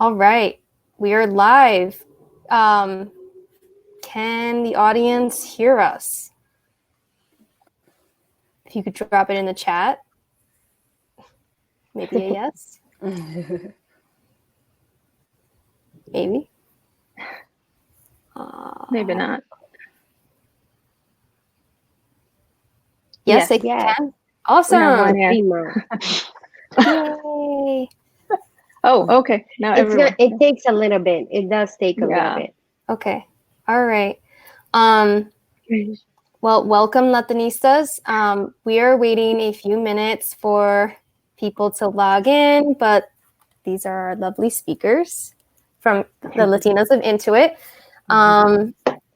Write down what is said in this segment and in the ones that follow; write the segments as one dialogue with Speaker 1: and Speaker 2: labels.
Speaker 1: All right, we are live. Can the audience hear us? If you could drop it in the chat. Maybe a yes. Maybe.
Speaker 2: Maybe not.
Speaker 1: Yes,
Speaker 2: Yes.
Speaker 1: they can. Awesome.
Speaker 2: We have one here.
Speaker 1: Yay.
Speaker 2: Oh, okay. Now everyone.
Speaker 3: It takes a little bit. It does take a little bit.
Speaker 1: Okay. All right. Well, welcome, Latinistas. We are waiting a few minutes for people to log in, but these are our lovely speakers from the Latinas of INUIT.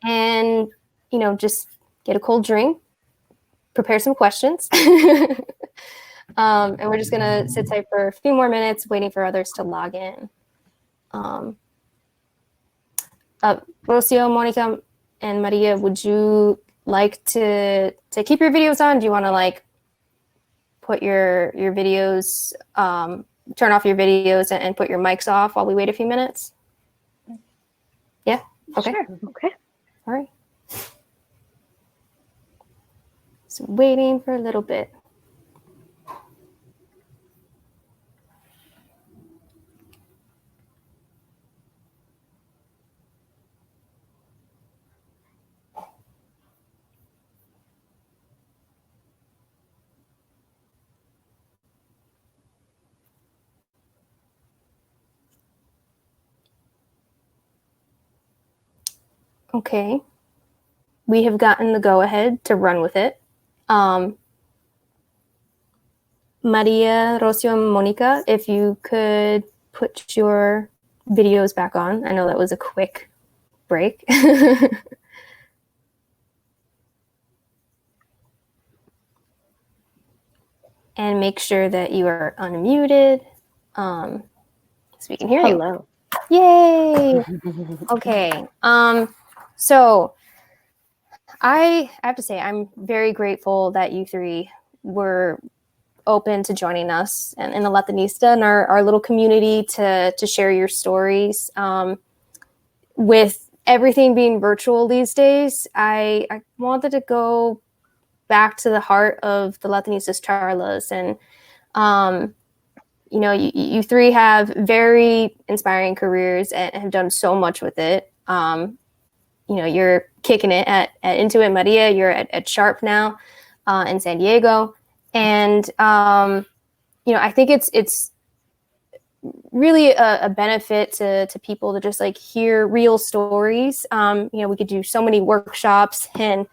Speaker 1: And, just get a cold drink, prepare some questions. And we're just going to sit tight for a few more minutes, waiting for others to log in. Rocio, Monica, and Maria, would you like to keep your videos on? Do you want to put your videos, turn off your videos and put your mics off while we wait a few minutes? Yeah? Okay.
Speaker 3: Sure. Okay.
Speaker 1: All right. So waiting for a little bit. Okay. We have gotten the go-ahead to run with it. Maria, Rocio, and Monica, if you could put your videos back on. I know that was a quick break. And make sure that you are unmuted so we can hear you.
Speaker 3: Hello.
Speaker 1: Yay! Okay. So I have to say I'm very grateful that you three were open to joining us and in the Latinista and our little community to share your stories. With everything being virtual these days, I wanted to go back to the heart of the Latinistas charlas. And, you three have very inspiring careers and have done so much with it. You're kicking it at INUIT. Maria, you're at Sharp now in San Diego. And, I think it's really a benefit to people to just hear real stories. We could do so many workshops and,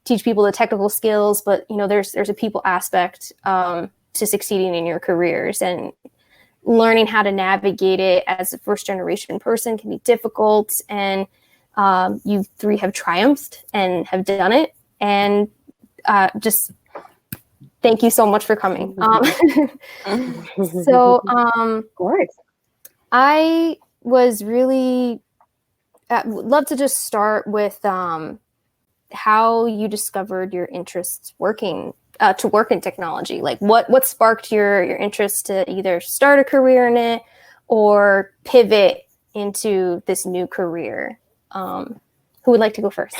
Speaker 1: teach people the technical skills, but, there's a people aspect to succeeding in your careers, and learning how to navigate it as a first generation person can be difficult. And you three have triumphed and have done it. And just thank you so much for coming. So,
Speaker 3: of course.
Speaker 1: I was really would love to just start with how you discovered your interests to work in technology. Like what sparked your interest to either start a career in it or pivot into this new career? Who would like to go first?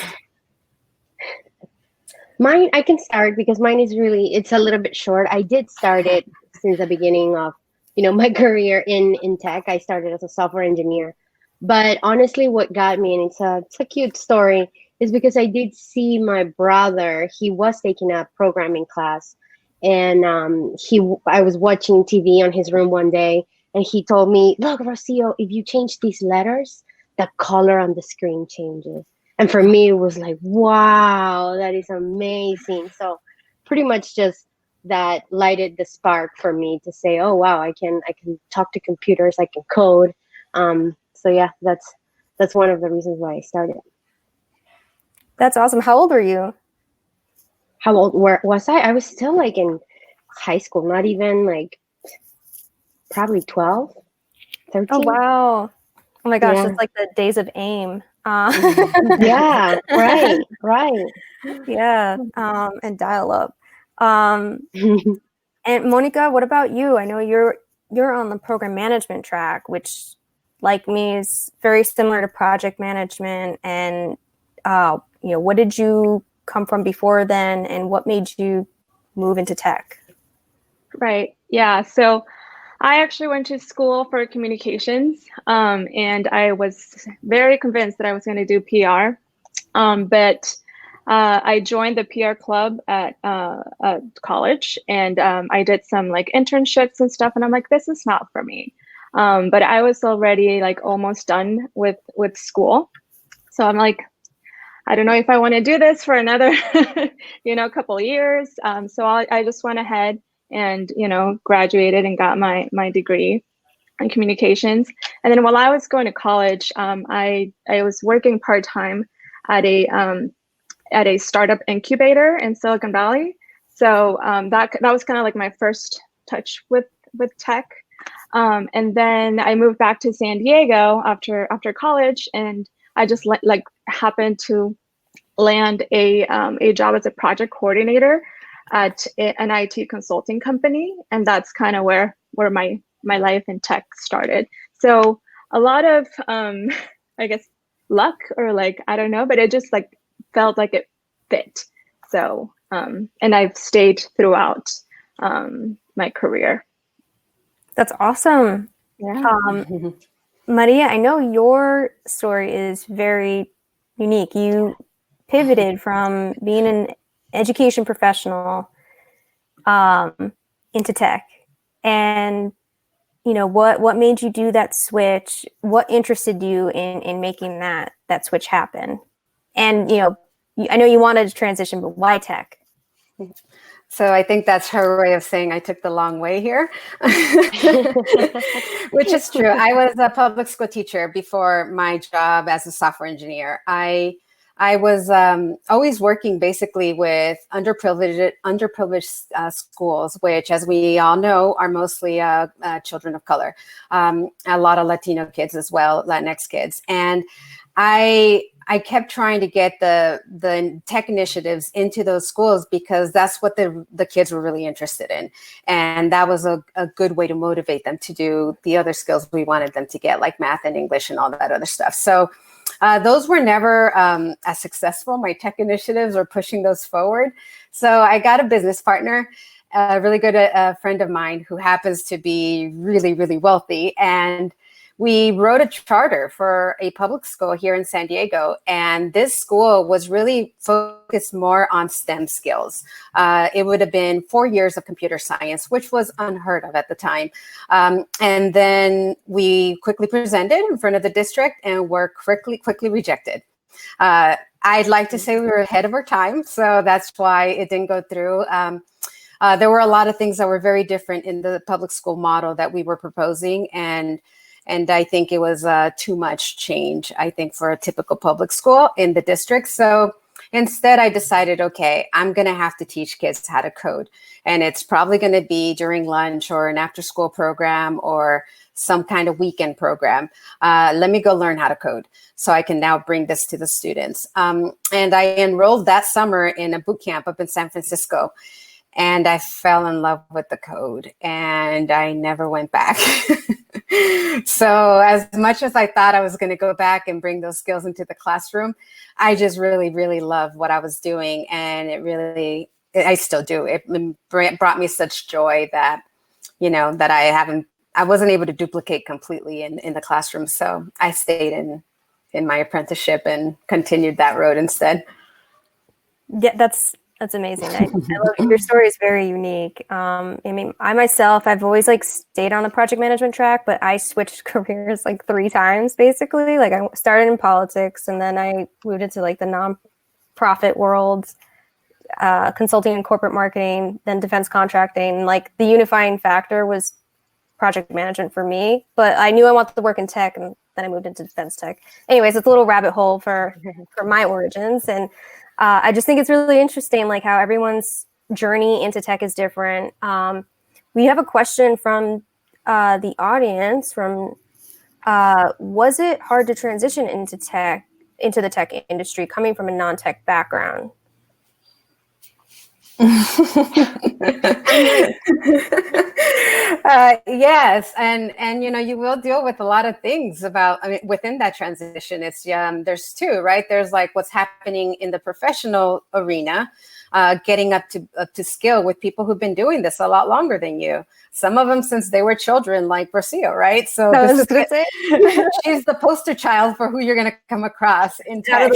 Speaker 3: Mine, I can start because mine is it's a little bit short. I did start it since the beginning of, my career in tech. I started as a software engineer. But honestly, what got me, and it's a cute story, is because I did see my brother. He was taking a programming class, and I was watching TV on his room one day, and he told me, "Look, Rocio, if you change these letters, the color on the screen changes." And for me, it was like, wow, that is amazing. So pretty much just that lighted the spark for me to say, oh, wow, I can talk to computers, I can code. So yeah, that's one of the reasons why I started.
Speaker 1: That's awesome. How old were you?
Speaker 3: How old was I? I was still in high school, not even probably 12, 13.
Speaker 1: Oh, wow. Oh my gosh, That's like the days of AIM.
Speaker 3: Yeah, right.
Speaker 1: Yeah, and dial up. And Monica, what about you? I know you're you're on the program management track, which like me is very similar to project management. And what did you come from before then, and what made you move into tech?
Speaker 2: Right. Yeah. So I actually went to school for communications, and I was very convinced that I was going to do PR. But I joined the PR club at college, and I did some like internships and stuff. And I'm like, this is not for me. But I was already like almost done with school, so I'm like, I don't know if I want to do this for another, couple of years. So I just went ahead and graduated and got my degree in communications. And then while I was going to college, I was working part-time at a startup incubator in Silicon Valley. So that was kind of like my first touch with tech. And then I moved back to San Diego after college, and I just happened to land a job as a project coordinator at an IT consulting company, and that's kind of where my life in tech started. So a lot of I guess luck, or like I don't know, but it just like felt like it fit. So and I've stayed throughout my career.
Speaker 1: That's awesome.
Speaker 2: Yeah.
Speaker 1: Maria, I know your story is very unique. You pivoted from being an education professional into tech. And what made you do that switch? What interested you in making that switch happen? And I know you wanted to transition, but why tech?
Speaker 4: So I think that's her way of saying I took the long way here, which is true. I was a public school teacher before my job as a software engineer. I was always working basically with underprivileged schools, which, as we all know, are mostly children of color, a lot of Latino kids as well, Latinx kids. And I kept trying to get the tech initiatives into those schools because that's what the kids were really interested in. And that was a good way to motivate them to do the other skills we wanted them to get, like math and English and all that other stuff. So those were never as successful, my tech initiatives, or pushing those forward. So I got a business partner, a really good friend of mine who happens to be really, really wealthy. And we wrote a charter for a public school here in San Diego. And this school was really focused more on STEM skills. It would have been 4 years of computer science, which was unheard of at the time. And then we quickly presented in front of the district and were quickly rejected. I'd like to say we were ahead of our time, so that's why it didn't go through. There were a lot of things that were very different in the public school model that we were proposing, and I think it was too much change, I think, for a typical public school in the district. So instead, I decided, okay, I'm going to have to teach kids how to code. And it's probably going to be during lunch or an after school program or some kind of weekend program. Let me go learn how to code so I can now bring this to the students. And I enrolled that summer in a boot camp up in San Francisco. And I fell in love with the code and I never went back. So as much as I thought I was going to go back and bring those skills into the classroom, I just really, really loved what I was doing. And I still do. It brought me such joy that, that I wasn't able to duplicate completely in the classroom. So I stayed in my apprenticeship and continued that road instead.
Speaker 1: Yeah, that's amazing. I love it. Your story is very unique. I mean, I myself, I've always stayed on the project management track, but I switched careers 3 times basically. I started in politics, and then I moved into the nonprofit world, consulting and corporate marketing, then defense contracting. The unifying factor was project management for me, but I knew I wanted to work in tech, and then I moved into defense tech. Anyways, it's a little rabbit hole for my origins, and I just think it's really interesting, how everyone's journey into tech is different. We have a question from the audience. Was it hard to transition into the tech industry, coming from a non-tech background?
Speaker 4: Yes, and you will deal with a lot of things about. I mean, within that transition, it's there's two, right? There's like what's happening in the professional arena, getting up to skill with people who've been doing this a lot longer than you. Some of them since they were children, like Rocio, right? So this is she's the poster child for who you're going to come across in tech.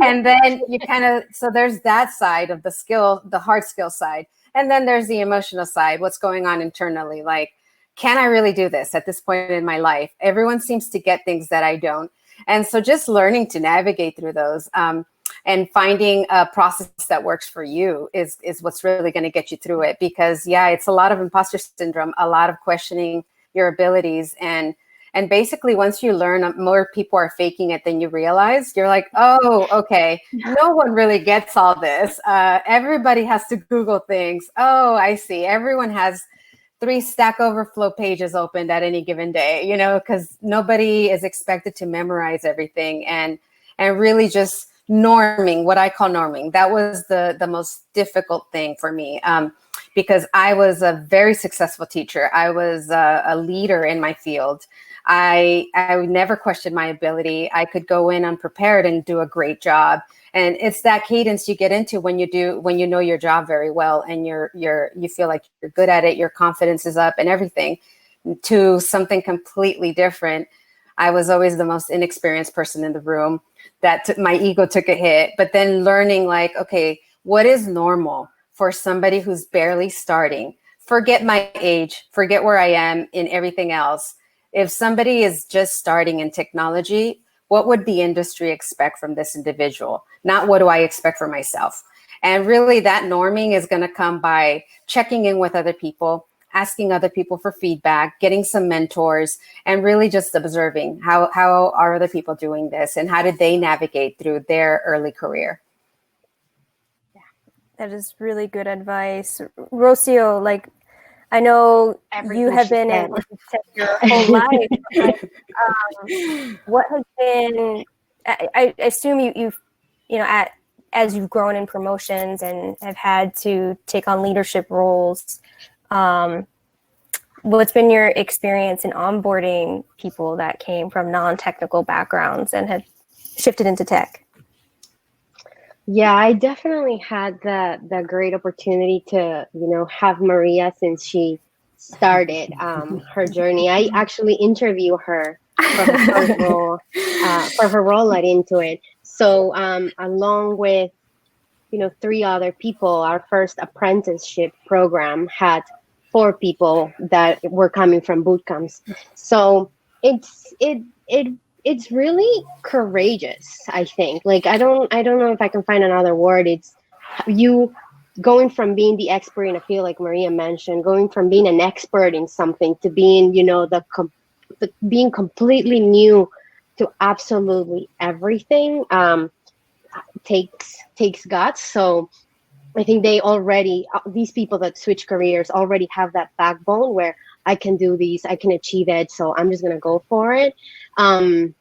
Speaker 4: And then you so there's that side of the skill, the hard skill side. And then there's the emotional side, what's going on internally. Like, can I really do this at this point in my life? Everyone seems to get things that I don't. And so just learning to navigate through those and finding a process that works for you is what's really going to get you through it. Because, it's a lot of imposter syndrome, a lot of questioning your abilities. And basically, once you learn more people are faking it than you realize, you're like, oh, okay, no one really gets all this. Everybody has to Google things. Oh, I see. Everyone has 3 Stack Overflow pages opened at any given day, because nobody is expected to memorize everything and really just norming, what I call norming. That was the most difficult thing for me. Because I was a very successful teacher. I was a leader in my field. I would never question my ability. I could go in unprepared and do a great job. And it's that cadence you get into when you know your job very well and you feel like you're good at it, your confidence is up and everything, to something completely different. I was always the most inexperienced person in the room. My ego took a hit. But then learning like, okay, what is normal for somebody who's barely starting? Forget my age, forget where I am in everything else. If somebody is just starting in technology, what would the industry expect from this individual? Not what do I expect for myself? And really that norming is going to come by checking in with other people, asking other people for feedback, getting some mentors, and really just observing how are other people doing this and how did they navigate through their early career.
Speaker 1: That is really good advice. Rocio, like, I know you have been in tech your whole life. But, what has been? I assume you've as you've grown in promotions and have had to take on leadership roles. What's been your experience in onboarding people that came from non-technical backgrounds and have shifted into tech?
Speaker 3: Yeah, I definitely had the great opportunity to, have Maria since she started her journey. I actually interviewed her for her first role, at INUIT. So along with, 3 other people, our first apprenticeship program had 4 people that were coming from boot camps. So it's really courageous, I think. Like, I don't know if I can find another word. It's you going from being the expert in a field, like Maria mentioned, going from being an expert in something to being, being completely new to absolutely everything, takes guts. So I think they already, these people that switch careers already have that backbone where I can do these, I can achieve it. So I'm just going to go for it. And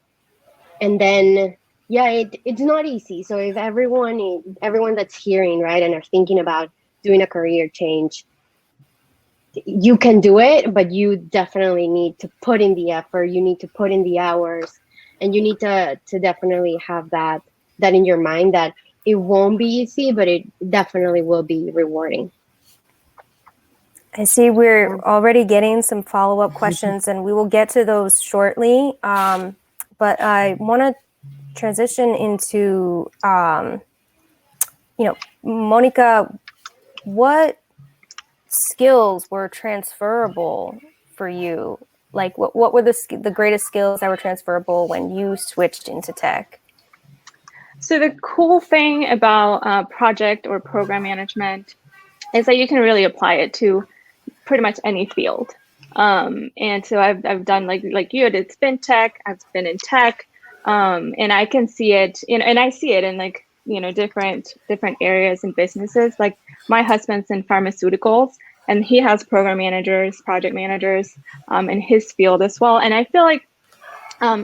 Speaker 3: then, it's not easy. So if everyone that's hearing, right, and are thinking about doing a career change, you can do it, but you definitely need to put in the effort. You need to put in the hours, and you need to definitely have that in your mind that it won't be easy, but it definitely will be rewarding.
Speaker 1: I see we're already getting some follow-up questions, and we will get to those shortly. But I want to transition into, Monica, what skills were transferable for you? Like, what were the greatest skills that were transferable when you switched into tech?
Speaker 2: So the cool thing about project or program management is that you can really apply it to pretty much any field. And so I've done like you did fintech, I've been in tech, and I can see it, and I see it in like, different areas and businesses. Like my husband's in pharmaceuticals, and he has program managers, project managers, in his field as well. And I feel like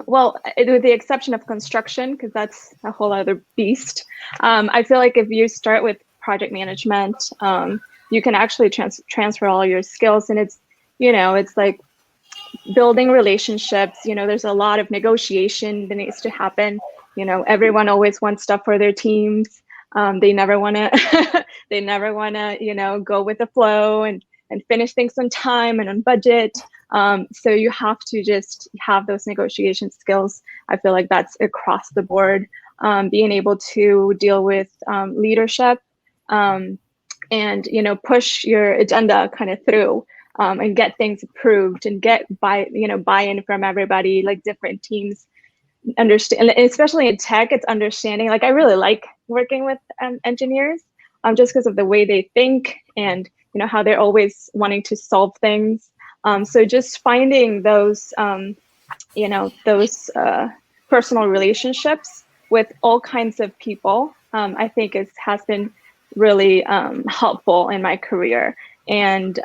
Speaker 2: Well, with the exception of construction, because that's a whole other beast. I feel like if you start with project management, you can actually transfer all your skills, and it's like building relationships. There's a lot of negotiation that needs to happen. Everyone always wants stuff for their teams. They never want to, go with the flow and finish things on time and on budget. So you have to just have those negotiation skills. I feel like that's across the board. Being able to deal with leadership and push your agenda kind of through and get things approved and get buy-in from everybody, like different teams. Understand, especially in tech, it's understanding. Like I really like working with engineers just because of the way they think and how they're always wanting to solve things. So just finding those personal relationships with all kinds of people, I think has been really helpful in my career. And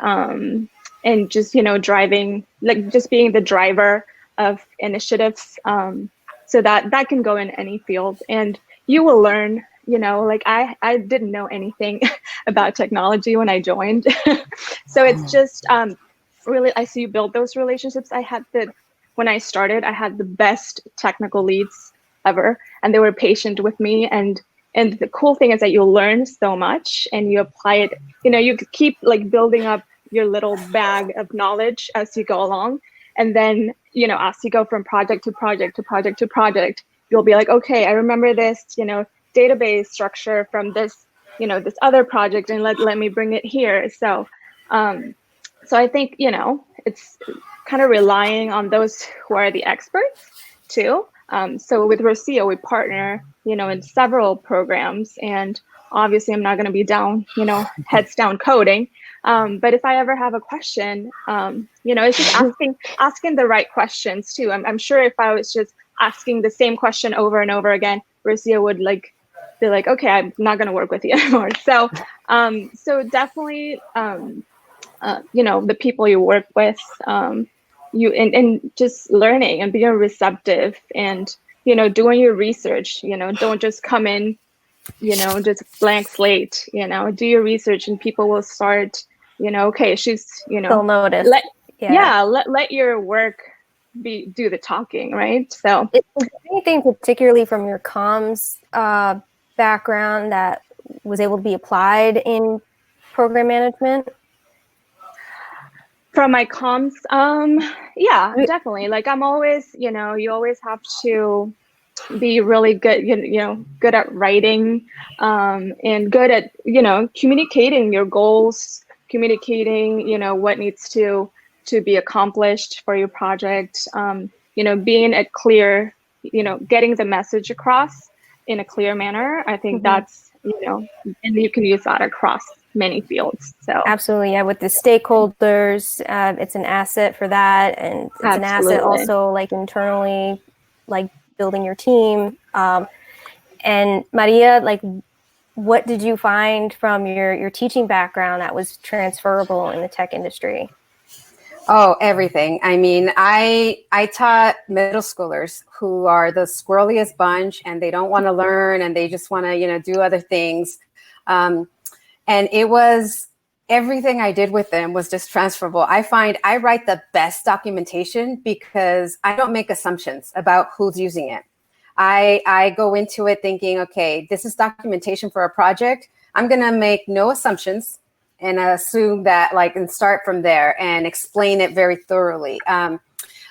Speaker 2: just driving, like just being the driver of initiatives. So that can go in any field, and you will learn. Like I didn't know anything about technology when I joined, so it's just really, I see you build those relationships. When I started, I had the best technical leads ever, and they were patient with me. And the cool thing is that you'll learn so much, and you apply it. You keep like building up your little bag of knowledge as you go along. And then, as you go from project to project to project to project, you'll be like, okay, I remember this, database structure from this, this other project, and let me bring it here. So I think, it's kind of relying on those who are the experts too. So with Rocio, we partner, in several programs, and obviously I'm not going to be down, heads down coding. But if I ever have a question, it's just asking the right questions too. I'm sure if I was just asking the same question over and over again, Rocio would be like, okay, I'm not going to work with you anymore. So, so definitely, the people you work with, and just learning and being receptive and, doing your research, don't just come in, just blank slate, do your research, and people will start, okay, she's,
Speaker 1: They'll notice.
Speaker 2: Let your work do the talking, right? So
Speaker 1: is there anything particularly from your comms background that was able to be applied in program management?
Speaker 2: From my comms, yeah, definitely. Like I'm always, you always have to be really good, good at writing, and good at, communicating your goals, communicating, what needs to be accomplished for your project, being a clear, getting the message across in a clear manner. I think that's, and you can use that across many fields. So
Speaker 1: absolutely, yeah, with the stakeholders, it's an asset for that, and it's an asset also like internally, like building your team. And Maria, like, what did you find from your teaching background that was transferable in the tech industry?
Speaker 4: Oh, everything. I mean, I taught middle schoolers who are the squirreliest bunch, and they don't want to learn, and they just want to, do other things. And it was, everything I did with them was just transferable. I find I write the best documentation because I don't make assumptions about who's using it. I go into it thinking, okay, this is documentation for a project. I'm going to make no assumptions and assume that, and start from there and explain it very thoroughly. I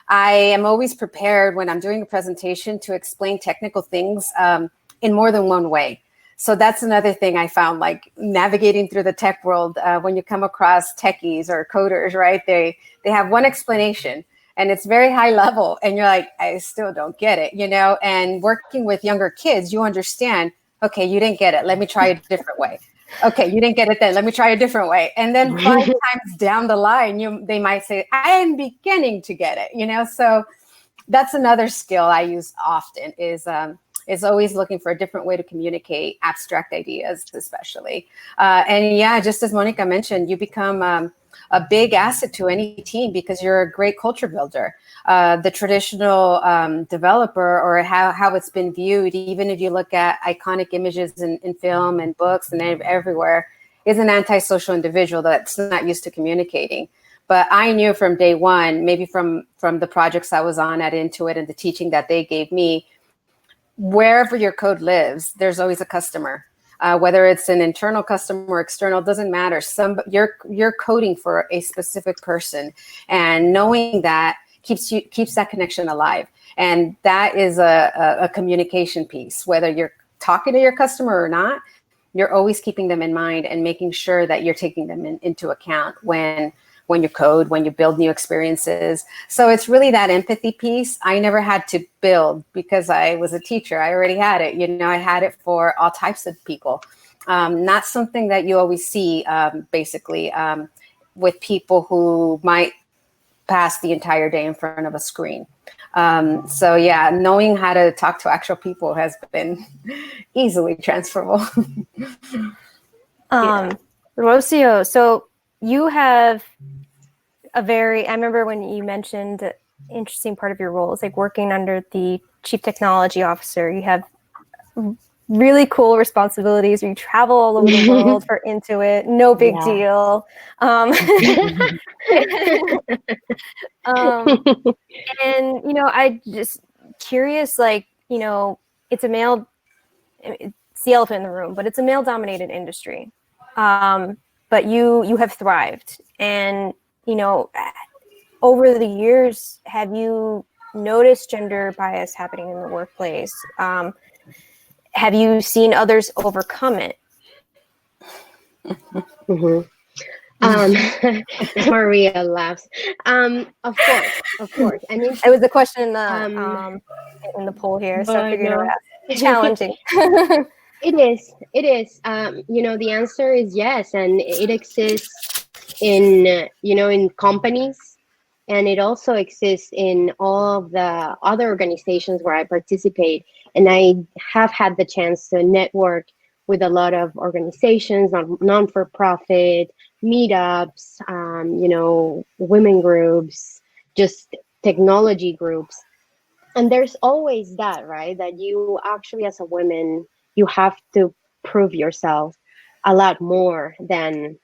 Speaker 4: am always prepared when I'm doing a presentation to explain technical things in more than one way. So that's another thing I found, like navigating through the tech world, when you come across techies or coders, right? They have one explanation and it's very high level, and you're like, I still don't get it, and working with younger kids, you understand, okay, you didn't get it. Let me try a different way. Okay, you didn't get it then. Let me try a different way. And then 5 times down the line, they might say, I am beginning to get it, So that's another skill I use often is always looking for a different way to communicate abstract ideas, especially. And yeah, just as Monica mentioned, you become a big asset to any team because you're a great culture builder. The traditional developer, or how it's been viewed, even if you look at iconic images in film and books and everywhere, is an antisocial individual that's not used to communicating. But I knew from day one, maybe from the projects I was on at INUIT and the teaching that they gave me, wherever your code lives, there's always a customer. Whether it's an internal customer or external, doesn't matter. You're coding for a specific person, and knowing that keeps that connection alive. And that is a communication piece. Whether you're talking to your customer or not, you're always keeping them in mind and making sure that you're taking them into account when you code, when you build new experiences. So it's really that empathy piece. I never had to build because I was a teacher. I already had it. I had it for all types of people. Not something that you always see, basically, with people who might pass the entire day in front of a screen. So yeah, knowing how to talk to actual people has been easily transferable.
Speaker 1: Rocio, so you have I remember when you mentioned the interesting part of your role is like working under the chief technology officer. You have really cool responsibilities. You travel all over the world for INUIT. No big deal. And I just curious, like, it's the elephant in the room, but it's a male dominated industry. But you have thrived, and over the years, have you noticed gender bias happening in the workplace? Have you seen others overcome it?
Speaker 3: Maria laughs. Of course. I mean,
Speaker 1: it was a question in the poll here, so I figured it was challenging.
Speaker 3: It is. The answer is yes, and it exists in companies, and it also exists in all of the other organizations where I participate. And I have had the chance to network with a lot of organizations, non-for-profit, meetups, women groups, just technology groups. And there's always that, right? That you actually, as a woman, you have to prove yourself a lot more than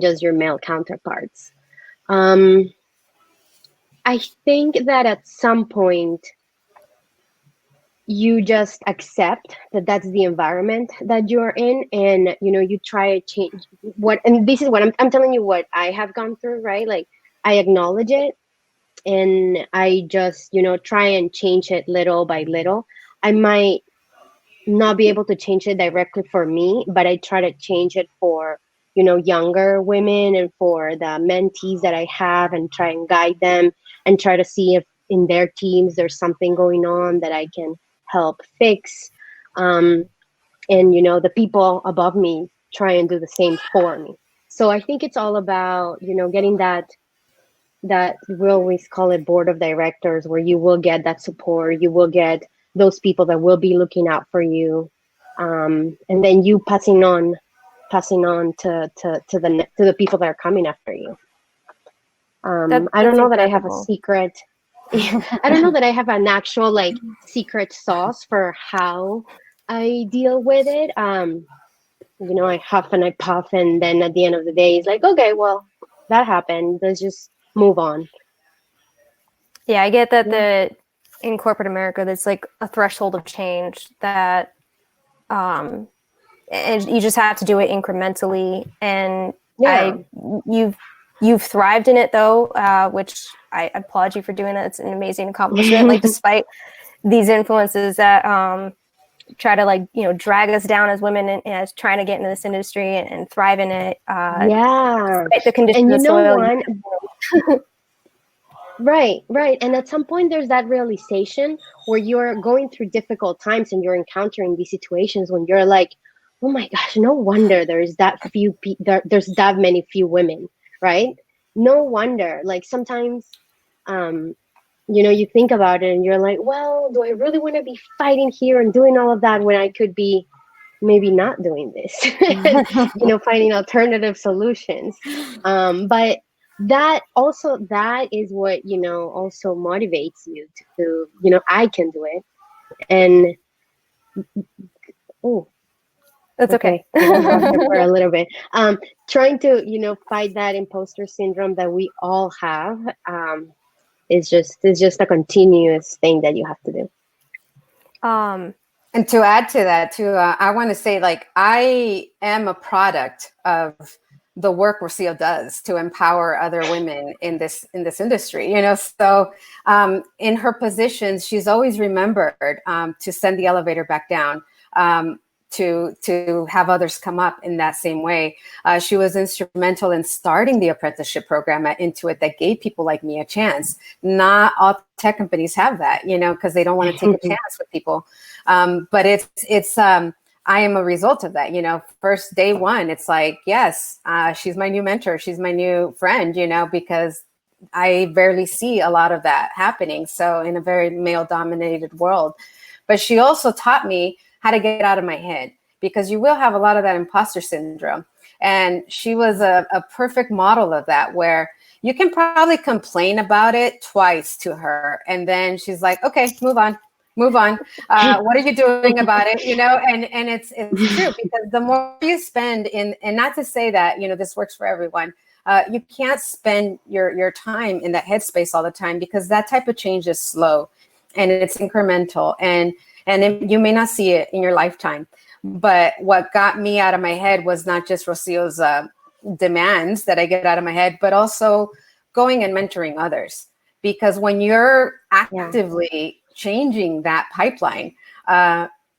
Speaker 3: just your male counterparts. I think that at some point, you just accept that that's the environment that you're in, and you try to change and this is what I'm telling you, what I have gone through, right? Like, I acknowledge it, and I just try and change it little by little. I might not be able to change it directly for me, but I try to change it for younger women and for the mentees that I have, and try and guide them and try to see if in their teams there's something going on that I can help fix. And the people above me try and do the same for me. So I think it's all about getting that we always call it board of directors, where you will get that support, you will get those people that will be looking out for you, and then you passing on to the people that are coming after you. I don't know that I have a secret. I don't know that I have an actual secret sauce for how I deal with it. I huff and I puff, and then at the end of the day, it's like, okay, well, that happened. Let's just move on.
Speaker 1: Yeah, I get that in corporate America, there's like a threshold of change that, and you just have to do it incrementally. And you've thrived in it though, which I applaud you for doing that. It's an amazing accomplishment. Like, despite these influences that try to drag us down as women and as trying to get into this industry and thrive in it. Despite the conditions of soil.
Speaker 3: Right. And at some point, there's that realization where you're going through difficult times and you're encountering these situations when you're like, oh my gosh, no wonder there's that there's that many few women, right? No wonder. Like, sometimes, you think about it and you're like, well, do I really want to be fighting here and doing all of that when I could be maybe not doing this, finding alternative solutions. But that is what, also motivates you to, I can do it. And oh,
Speaker 1: That's okay.
Speaker 3: I got lost there for a little bit. Trying to, fight that imposter syndrome that we all have. It's just a continuous thing that you have to do.
Speaker 4: And to add to that too, I want to say, like, I am a product of the work Rocio does to empower other women in this industry. So in her positions, she's always remembered to send the elevator back down. To have others come up in that same way. She was instrumental in starting the apprenticeship program at INUIT that gave people like me a chance. Not all tech companies have that, because they don't want to take a chance with people. But it's I am a result of that. First day one, it's like, yes, she's my new mentor. She's my new friend, because I barely see a lot of that happening. So in a very male dominated world, but she also taught me how to get out of my head, because you will have a lot of that imposter syndrome. And she was a perfect model of that, where you can probably complain about it twice to her. And then she's like, okay, move on. What are you doing about it? And it's true, because the more you spend in, and not to say that, this works for everyone. You can't spend your time in that headspace all the time, because that type of change is slow and it's incremental, and you may not see it in your lifetime. But what got me out of my head was not just Rocio's demands that I get out of my head, but also going and mentoring others. Because when you're actively changing that pipeline,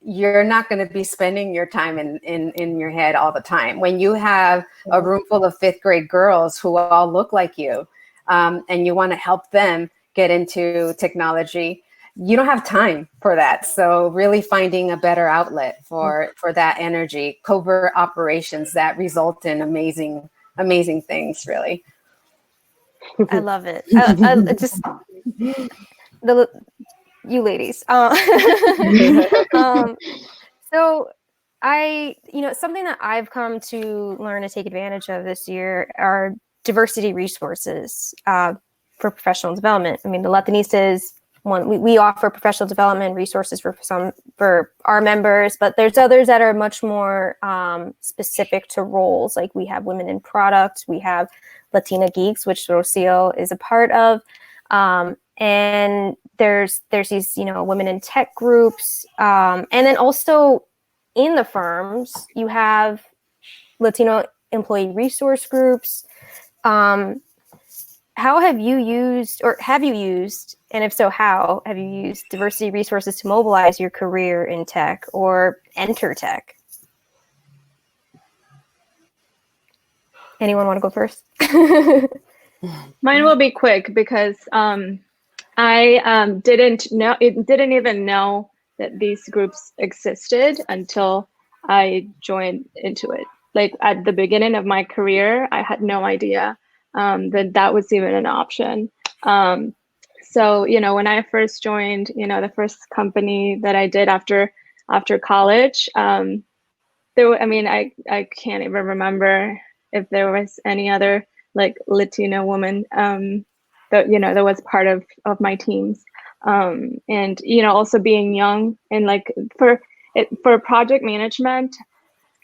Speaker 4: you're not going to be spending your time in your head all the time. When you have a room full of 5th grade girls who all look like you, and you want to help them get into technology, you don't have time for that. So really finding a better outlet for that energy, covert operations that result in amazing things, really.
Speaker 1: I love it. I just you ladies. So something that I've come to learn to take advantage of this year are diversity resources for professional development. I mean, the Latinista is one. We offer professional development resources for our members, but there's others that are much more specific to roles. Like we have Women in Product, we have Latina Geeks, which Rocio is a part of, and there's these women in tech groups, and then also in the firms you have Latino employee resource groups. How have you used, and if so, how have you used diversity resources to mobilize your career in tech or enter tech? Anyone want to go first?
Speaker 2: Mine will be quick, because I didn't even know that these groups existed until I joined INUIT. Like at the beginning of my career, I had no idea that was even an option. So, when I first joined, the first company that I did after college, I can't even remember if there was any other like Latino woman that was part of my teams. And also being young, and like for project management,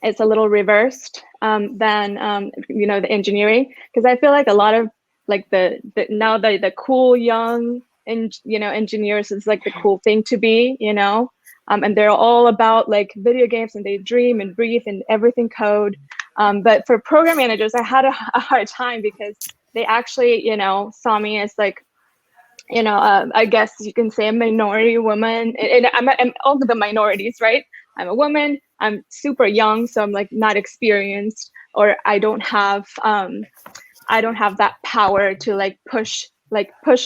Speaker 2: it's a little reversed than the engineering, because I feel like a lot of like the cool young engineers is like the cool thing to be, and they're all about like video games, and they dream and breathe and everything code. But for program managers, I had a hard time, because they actually saw me as like I guess you can say a minority woman, and I'm all of the minorities, right? I'm a woman, I'm super young, so I'm like not experienced, or I don't have that power to like push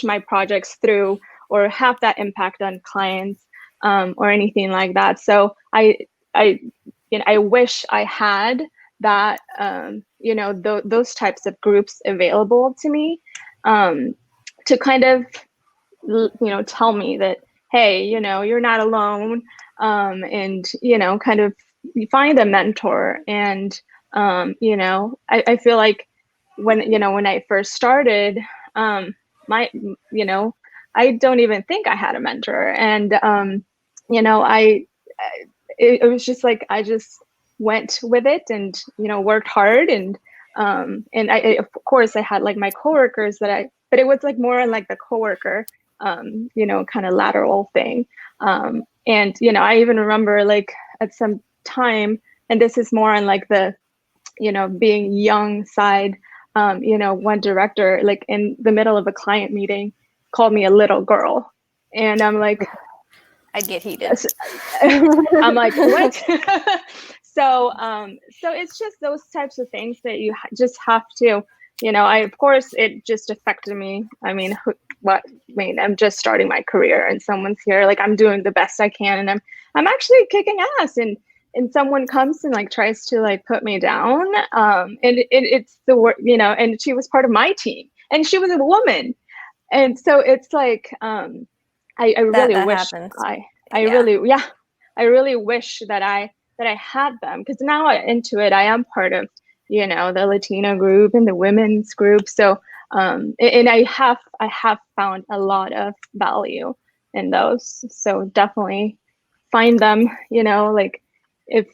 Speaker 2: my projects through, or have that impact on clients, or anything like that. So I wish I had that those types of groups available to me, to kind of tell me that, hey, you're not alone, and kind of you find a mentor. And you know, I feel like when I first started, my you know, I don't even think I had a mentor. And you know, it was just like I just went with it, and you know, worked hard. And I of course I had like my coworkers but it was like more like the coworker you know, kind of lateral thing. And you know, I even remember like at some time, and this is more on like the, you know, being young side, you know, one director like in the middle of a client meeting called me a little girl. And I'm like,
Speaker 1: I get heated.
Speaker 2: I'm like, what? So so it's just those types of things that you just have to, you know, of course it just affected me. I mean, I'm just starting my career, and someone's here, like I'm doing the best I can, and I'm actually kicking ass, and someone comes and like tries to like put me down. And it's the word, you know, and she was part of my team, and she was a woman. And so it's like, I really
Speaker 1: that
Speaker 2: wish
Speaker 1: happens.
Speaker 2: I really wish that I had them, because now into it I am part of, you know, the Latino group and the women's group. So and I have found a lot of value in those. So definitely find them, you know, like if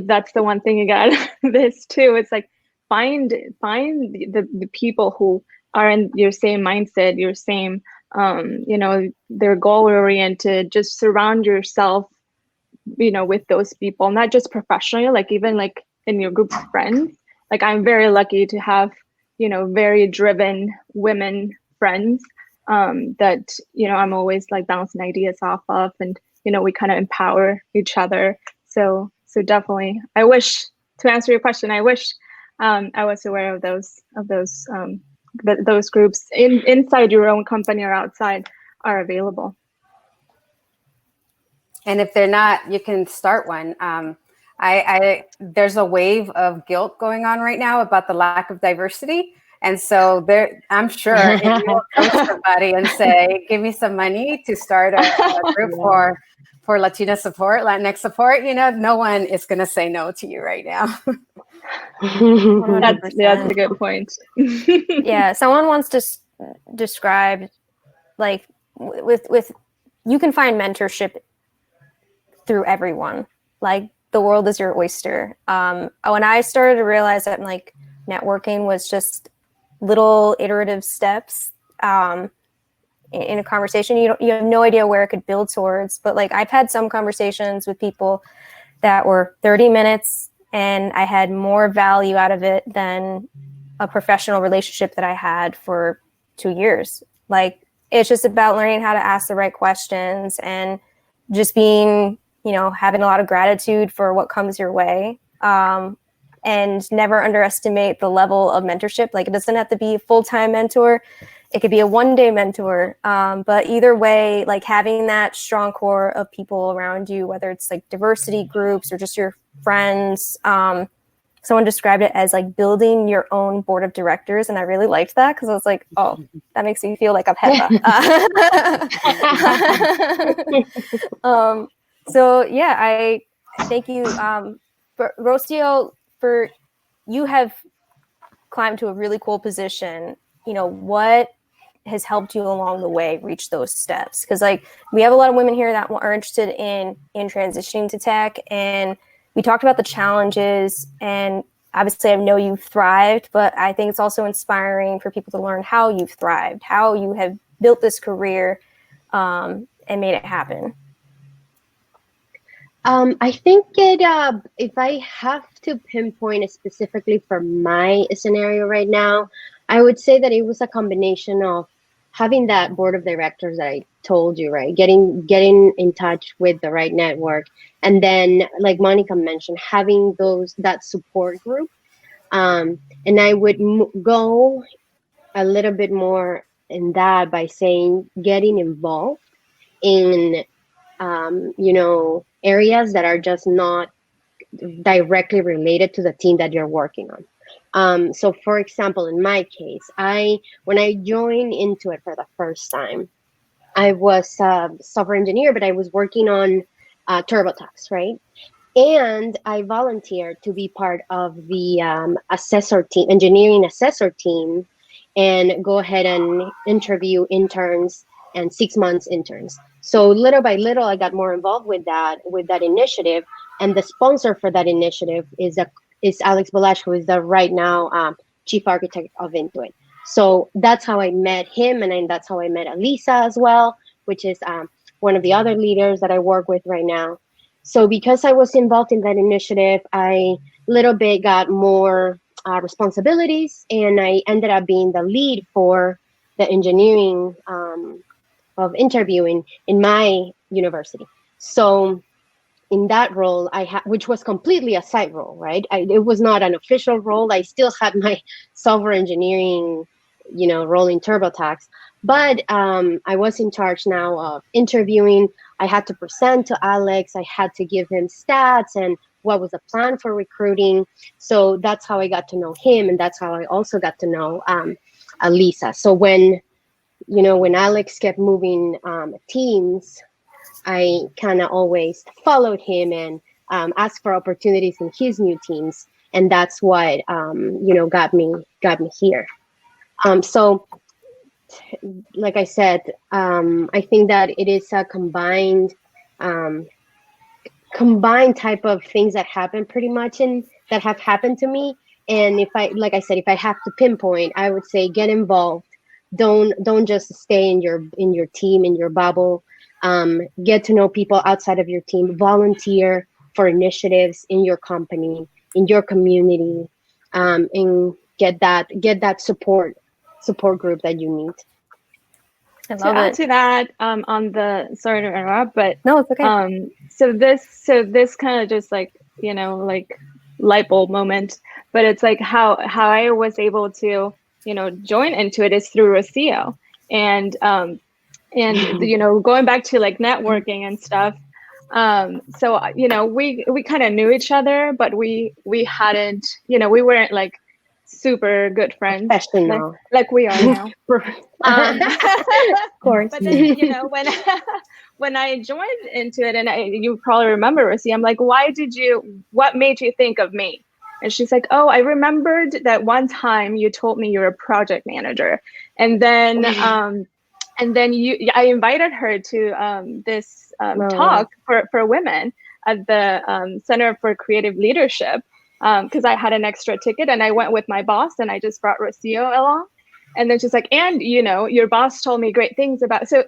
Speaker 2: that's the one thing you got out of this too, it's like find the people who are in your same mindset, your same you know, they're goal oriented. Just surround yourself, you know, with those people, not just professionally, like even like in your group of friends. Like I'm very lucky to have, you know, very driven women friends that, you know, I'm always like bouncing ideas off of, and you know, we kind of empower each other. So definitely, I wish, to answer your question, I wish I was aware of those groups inside your own company or outside are available.
Speaker 4: And if they're not, you can start one. There's a wave of guilt going on right now about the lack of diversity. And so I'm sure if you approach somebody and say, give me some money to start a group for Latina support, Latinx support, you know, no one is going to say no to you right now.
Speaker 2: That's a good point.
Speaker 1: Yeah, someone wants to describe, like, with you can find mentorship through everyone. Like, the world is your oyster. When I started to realize that, like, networking was just little iterative steps in a conversation, you have no idea where it could build towards. But like, I've had some conversations with people that were 30 minutes, and I had more value out of it than a professional relationship that I had for 2 years. Like, it's just about learning how to ask the right questions and just being, you know, having a lot of gratitude for what comes your way. And never underestimate the level of mentorship. Like, it doesn't have to be a full-time mentor. It could be a one-day mentor. But either way, like, having that strong core of people around you, whether it's like diversity groups or just your friends. Someone described it as like building your own board of directors. And I really liked that, because I was like, oh, that makes me feel like I'm Hepa. So yeah, I thank you, Rocio, for you have climbed to a really cool position. You know, what has helped you along the way reach those steps? Because like, we have a lot of women here that are interested in transitioning to tech, and we talked about the challenges, and obviously I know you've thrived, but I think it's also inspiring for people to learn how you've thrived, how you have built this career and made it happen.
Speaker 3: I think if I have to pinpoint it specifically for my scenario right now, I would say that it was a combination of having that board of directors that I told you, right? Getting in touch with the right network, and then, like Monica mentioned, having that support group. And I would go a little bit more in that by saying getting involved in you know, areas that are just not directly related to the team that you're working on. So for example, in my case, when I joined into it for the first time, I was a software engineer, but I was working on TurboTax, right? And I volunteered to be part of the assessor team, engineering assessor team, and go ahead and interview interns and 6 months interns. So little by little, I got more involved with that initiative. And the sponsor for that initiative is Alex Balash, who is the right now chief architect of Intuit. So that's how I met him, and then that's how I met Elisa as well, which is one of the other leaders that I work with right now. So because I was involved in that initiative, I little bit got more responsibilities, and I ended up being the lead for the engineering of interviewing in my university. So in that role, which was completely a side role, right? It was not an official role. I still had my software engineering, role in TurboTax, but I was in charge now of interviewing. I had to present to Alex. I had to give him stats and what was the plan for recruiting. So that's how I got to know him, and that's how I also got to know Alisa. So when Alex kept moving teams, I kind of always followed him and asked for opportunities in his new teams, and that's what got me here. So, like I said, I think that it is a combined type of things that happen pretty much that have happened to me. And if I have to pinpoint, I would say get involved. Don't just stay in your team, in your bubble. Get to know people outside of your team. Volunteer for initiatives in your company, in your community, and get that support group that you need.
Speaker 1: I love
Speaker 2: to add
Speaker 1: it.
Speaker 2: to that, on the, sorry to interrupt, but
Speaker 1: No, it's okay.
Speaker 2: So this kind of just like light bulb moment, but it's like how I was able to join Intuit is through Rocio, and going back to like networking and stuff. So we kind of knew each other, but we hadn't, we weren't like super good friends like we are now.
Speaker 3: Of course.
Speaker 2: But then when I joined Intuit, and you probably remember, Rissy, I'm like, what made you think of me? And she's like, oh, I remembered that one time you told me you're a project manager, and then I invited her to this talk for women at the Center for Creative Leadership, because I had an extra ticket, and I went with my boss, and I just brought Rocio along. And then she's like, and your boss told me great things about. So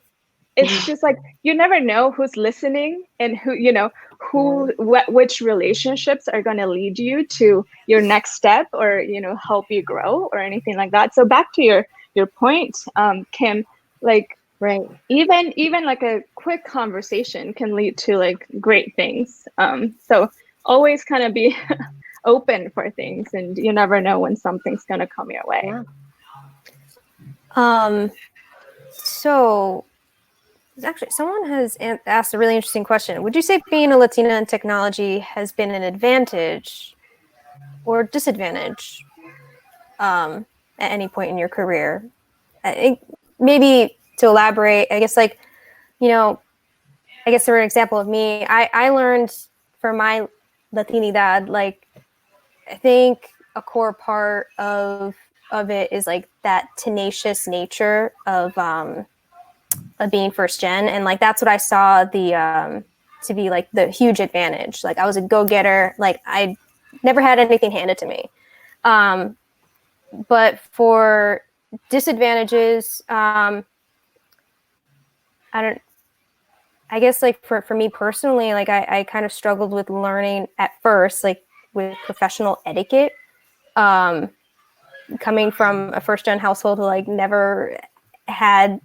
Speaker 2: it's just like, you never know who's listening, and which relationships are going to lead you to your next step, or help you grow, or anything like that. So back to your point, Kim, like,
Speaker 3: right,
Speaker 2: even like a quick conversation can lead to like great things. So always kind of be open for things, and you never know when something's going to come your way.
Speaker 3: Yeah.
Speaker 1: So actually, someone has asked a really interesting question. Would you say being a Latina in technology has been an advantage or disadvantage at any point in your career? I think maybe to elaborate, I guess for an example of me, I learned for my Latinidad, like, I think a core part of it is like that tenacious nature of being first gen, and like that's what I saw to be like the huge advantage. Like I was a go-getter, like I never had anything handed to me. But for disadvantages, I guess like for me personally, like I kind of struggled with learning at first, like with professional etiquette. Coming from a first gen household who like never had,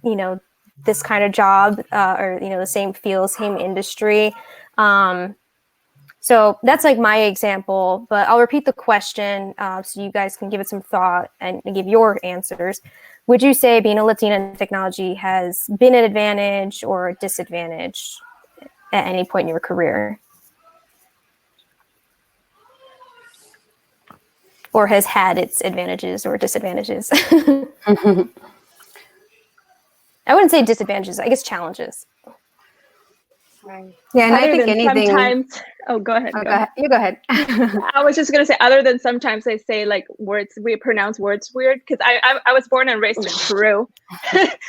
Speaker 1: this kind of job, or, the same field, same industry. So that's like my example, but I'll repeat the question so you guys can give it some thought and give your answers. Would you say being a Latina in technology has been an advantage or a disadvantage at any point in your career? Or has had its advantages or disadvantages? I wouldn't say disadvantages, I guess challenges.
Speaker 3: Right.
Speaker 4: Yeah, and I
Speaker 2: Other
Speaker 4: think
Speaker 2: than
Speaker 4: anything.
Speaker 2: sometimes, oh, go ahead.
Speaker 4: Oh,
Speaker 2: Go ahead.
Speaker 4: You go ahead.
Speaker 2: I was just gonna say, other than sometimes they say like words, we pronounce words weird because I was born and raised in Peru,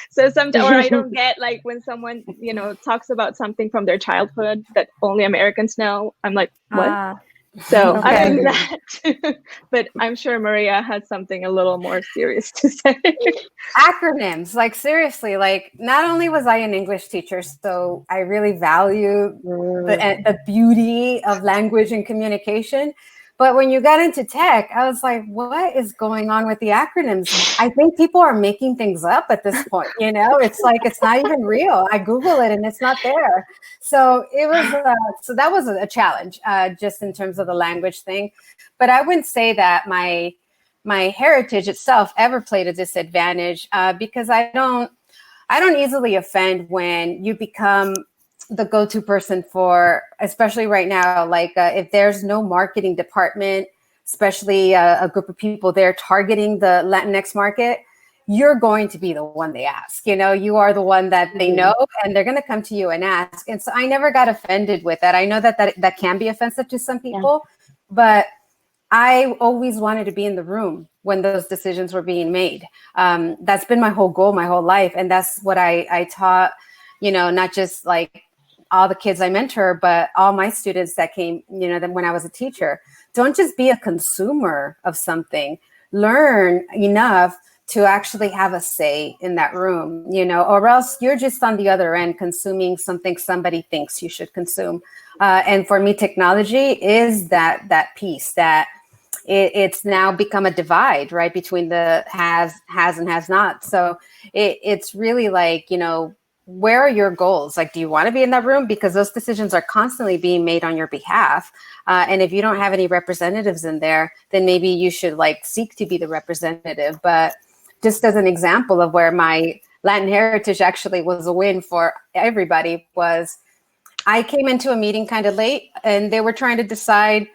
Speaker 2: so sometimes, or I don't get like when someone talks about something from their childhood that only Americans know. I'm like, what? So
Speaker 1: Okay.
Speaker 2: other than that, but I'm sure Maria had something a little more serious to say.
Speaker 4: Acronyms, like seriously, like not only was I an English teacher, so I really value the beauty of language and communication. But when you got into tech, I was like, what is going on with the acronyms? I think people are making things up at this point. It's like, it's not even real. I Google it and it's not there. So it was, so that was a challenge, just in terms of the language thing. But I wouldn't say that my heritage itself ever played a disadvantage, because I don't easily offend when you become the go-to person for, especially right now, like if there's no marketing department, especially a group of people there targeting the Latinx market, you're going to be the one they ask. You are the one that they know, and they're going to come to you and ask. And so I never got offended with that. I know that can be offensive to some people, but I always wanted to be in the room when those decisions were being made. That's been my whole goal, my whole life. And that's what I taught, not just like all the kids I mentor, but all my students that came, then when I was a teacher. Don't just be a consumer of something. Learn enough to actually have a say in that room, or else you're just on the other end consuming something somebody thinks you should consume. And for me, technology is that piece that it's now become a divide, right, between the has and has not. So it's really like, where are your goals? Like, do you want to be in that room? Because those decisions are constantly being made on your behalf. And if you don't have any representatives in there, then maybe you should like seek to be the representative. But just as an example of where my Latin heritage actually was a win for everybody was, I came into a meeting kind of late and they were trying to decide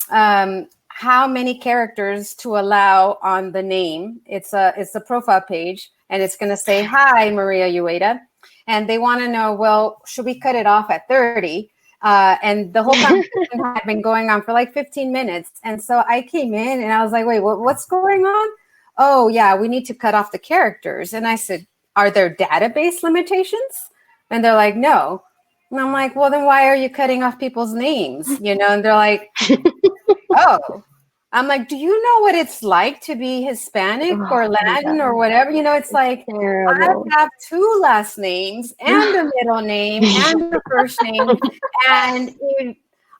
Speaker 4: how many characters to allow on the name. It's a profile page and it's going to say, hi, Maria Ueda. And they want to know, well, should we cut it off at 30? And the whole conversation had been going on for like 15 minutes. And so I came in and I was like, wait, what's going on? Oh, yeah, we need to cut off the characters. And I said, are there database limitations? And they're like, no. And I'm like, well, then why are you cutting off people's names? And they're like, oh. I'm like, do you know what it's like to be Hispanic or Latin or whatever? It's like,
Speaker 3: terrible.
Speaker 4: I have 2 last names and a middle name and a first name. And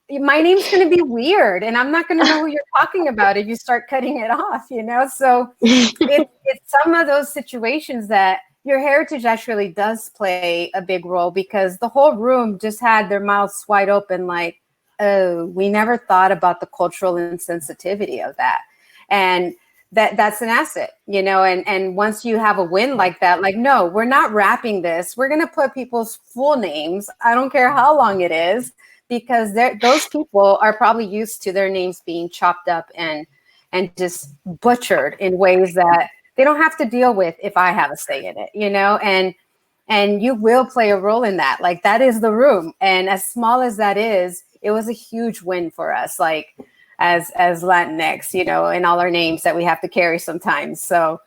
Speaker 4: my name's going to be weird. And I'm not going to know who you're talking about if you start cutting it off, So it's some of those situations that your heritage actually does play a big role, because the whole room just had their mouths wide open like, oh, we never thought about the cultural insensitivity of that. And that's an asset, and once you have a win like that, like, no, we're not wrapping this. We're going to put people's full names. I don't care how long it is, because those people are probably used to their names being chopped up and just butchered in ways that they don't have to deal with if I have a say in it, and you will play a role in that. Like, that is the room. And as small as that is, it was a huge win for us, like as Latinx, and all our names that we have to carry sometimes. So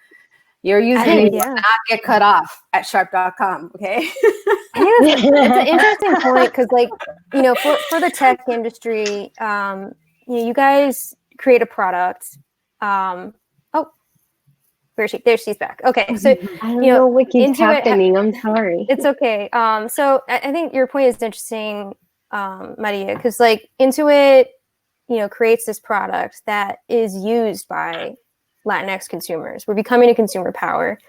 Speaker 4: your username will not get cut off at sharp.com. Okay.
Speaker 1: It's an interesting point, because like, for the tech industry, you guys create a product. Where is she? There, she's back. Okay, so
Speaker 3: I don't know what keeps happening. I'm sorry.
Speaker 1: It's okay. So I think your point is interesting, Maria, because like Intuit, creates this product that is used by Latinx consumers. We're becoming a consumer power,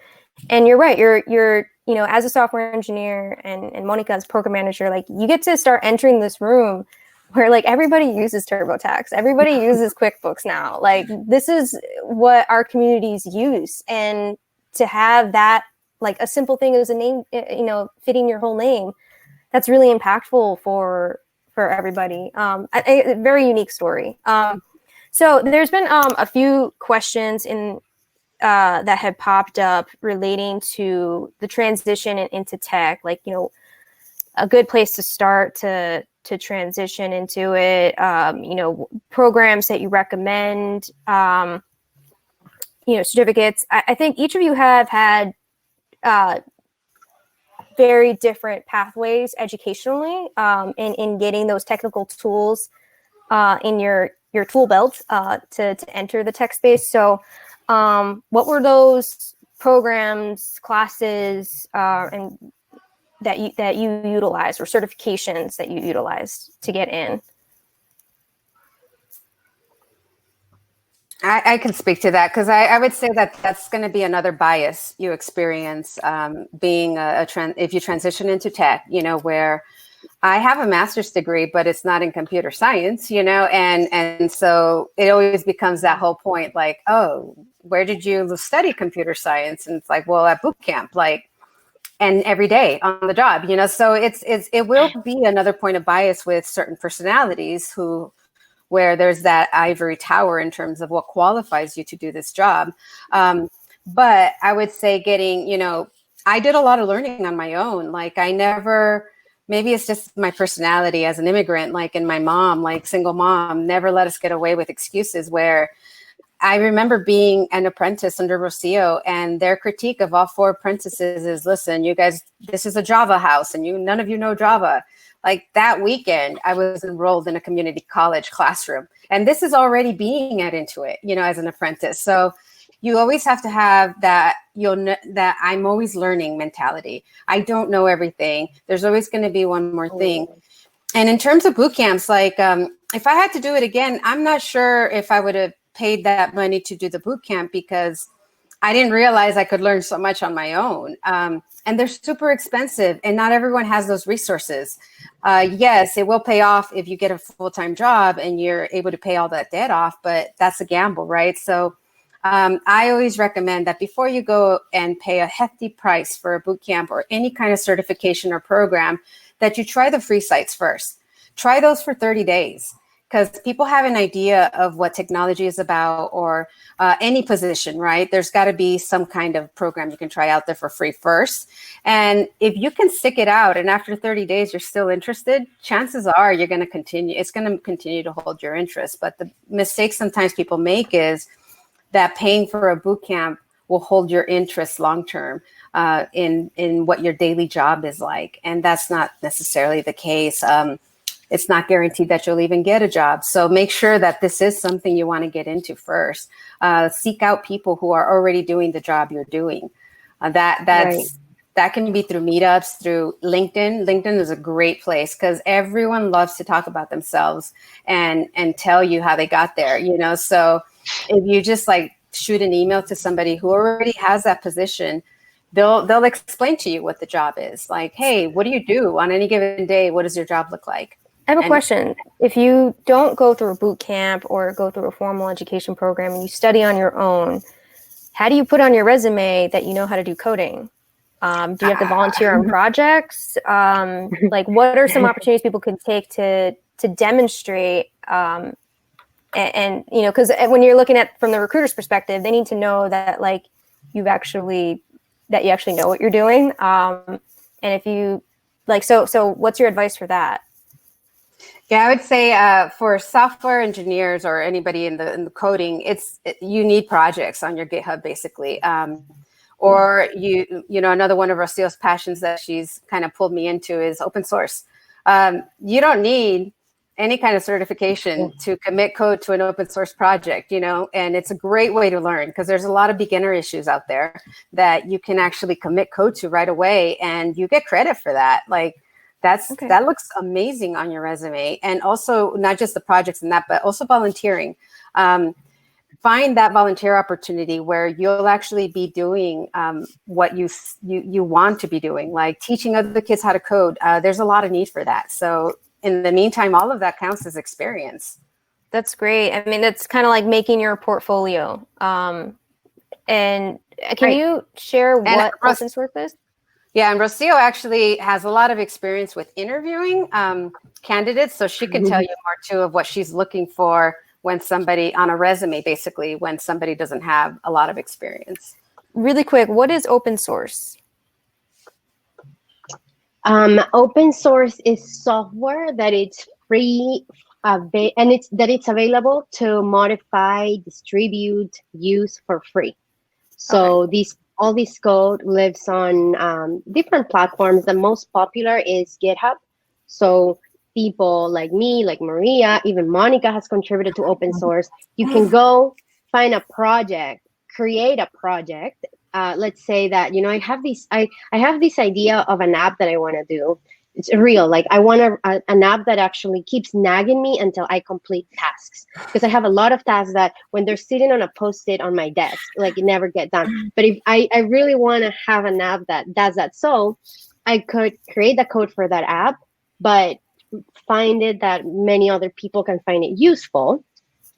Speaker 1: and you're right. You're as a software engineer and Monica as program manager, like you get to start entering this room where like everybody uses TurboTax, everybody uses QuickBooks now. Like, this is what our communities use, and to have that, like a simple thing as a name, fitting your whole name, that's really impactful for everybody. A very unique story. So there's been a few questions that have popped up relating to the transition into tech, like a good place to start to transition into it? Programs that you recommend, certificates. I think each of you have had very different pathways educationally in getting those technical tools in your tool belt to enter the tech space. So what were those programs, classes, and that you utilized, or certifications that you utilized to get in?
Speaker 4: I can speak to that, because I would say that that's going to be another bias you experience being if you transition into tech, where I have a master's degree, but it's not in computer science, and so it always becomes that whole point, like, oh, where did you study computer science? And it's like, well, at boot camp, like, and every day on the job, so it will be another point of bias with certain personalities where there's that ivory tower in terms of what qualifies you to do this job. But I would say I did a lot of learning on my own. Like maybe it's just my personality as an immigrant, like, and my mom, like single mom, never let us get away with excuses, where I remember being an apprentice under Rocio, and their critique of all 4 apprentices is, listen, you guys, this is a Java house and none of you know Java. Like that weekend, I was enrolled in a community college classroom, and this is already being added into it, as an apprentice. So you always have to have that, that I'm always learning mentality. I don't know everything. There's always going to be one more thing. And in terms of boot camps, like if I had to do it again, I'm not sure if I would have paid that money to do the boot camp, because I didn't realize I could learn so much on my own. And they're super expensive, and not everyone has those resources. Yes, it will pay off if you get a full-time job and you're able to pay all that debt off, but that's a gamble, right? So I always recommend that before you go and pay a hefty price for a boot camp or any kind of certification or program, that you try the free sites first. Try those for 30 days. Because people have an idea of what technology is about, or any position, right? There's got to be some kind of program you can try out there for free first. And if you can stick it out and after 30 days you're still interested, chances are you're going to continue. It's going to continue to hold your interest. But the mistake sometimes people make is that paying for a boot camp will hold your interest long-term in what your daily job is like. And that's not necessarily the case. It's not guaranteed that you'll even get a job. So make sure that this is something you want to get into first. Seek out people who are already doing the job you're doing. That can be through meetups, through LinkedIn. LinkedIn is a great place because everyone loves to talk about themselves and tell you how they got there, So if you just like shoot an email to somebody who already has that position, they'll explain to you what the job is. Like, hey, what do you do on any given day? What does your job look like?
Speaker 1: I have a question. If you don't go through a boot camp or go through a formal education program and you study on your own, how do you put on your resume that you know how to do coding? Do you have to volunteer on projects? Like, what are some opportunities people can take to demonstrate? Because when you're looking at from the recruiter's perspective, they need to know that like you actually know what you're doing. And if you like, so what's your advice for that?
Speaker 4: Yeah, I would say for software engineers or anybody in the coding, you need projects on your GitHub basically. Or another one of Rocio's passions that she's kind of pulled me into is open source. You don't need any kind of certification to commit code to an open source project, and it's a great way to learn because there's a lot of beginner issues out there that you can actually commit code to right away, and you get credit for that. Like that looks amazing on your resume. And also not just the projects and that, but also volunteering. Find that volunteer opportunity where you'll actually be doing what you want to be doing, like teaching other kids how to code. There's a lot of need for that. So in the meantime, all of that counts as experience.
Speaker 1: That's great. I mean, it's kind of like making your portfolio. And can you share what open source is?
Speaker 4: Yeah, and Rocio actually has a lot of experience with interviewing candidates, so she can tell you more too of what she's looking for when somebody on a resume, basically, when somebody doesn't have a lot of experience.
Speaker 1: Really quick, what is open source?
Speaker 3: Open source is software that it's free, and it's available to modify, distribute, use for free. So all this code lives on different platforms. The most popular is GitHub. So people like me, like Maria, even Monica has contributed to open source. You can go find a project, create a project. Let's say that, I have this idea of an app that I want to do. It's real. Like I want an app that actually keeps nagging me until I complete tasks. Because I have a lot of tasks that when they're sitting on a post-it on my desk, like it never get done. But if I really want to have an app that does that, so I could create the code for that app, but find it that many other people can find it useful.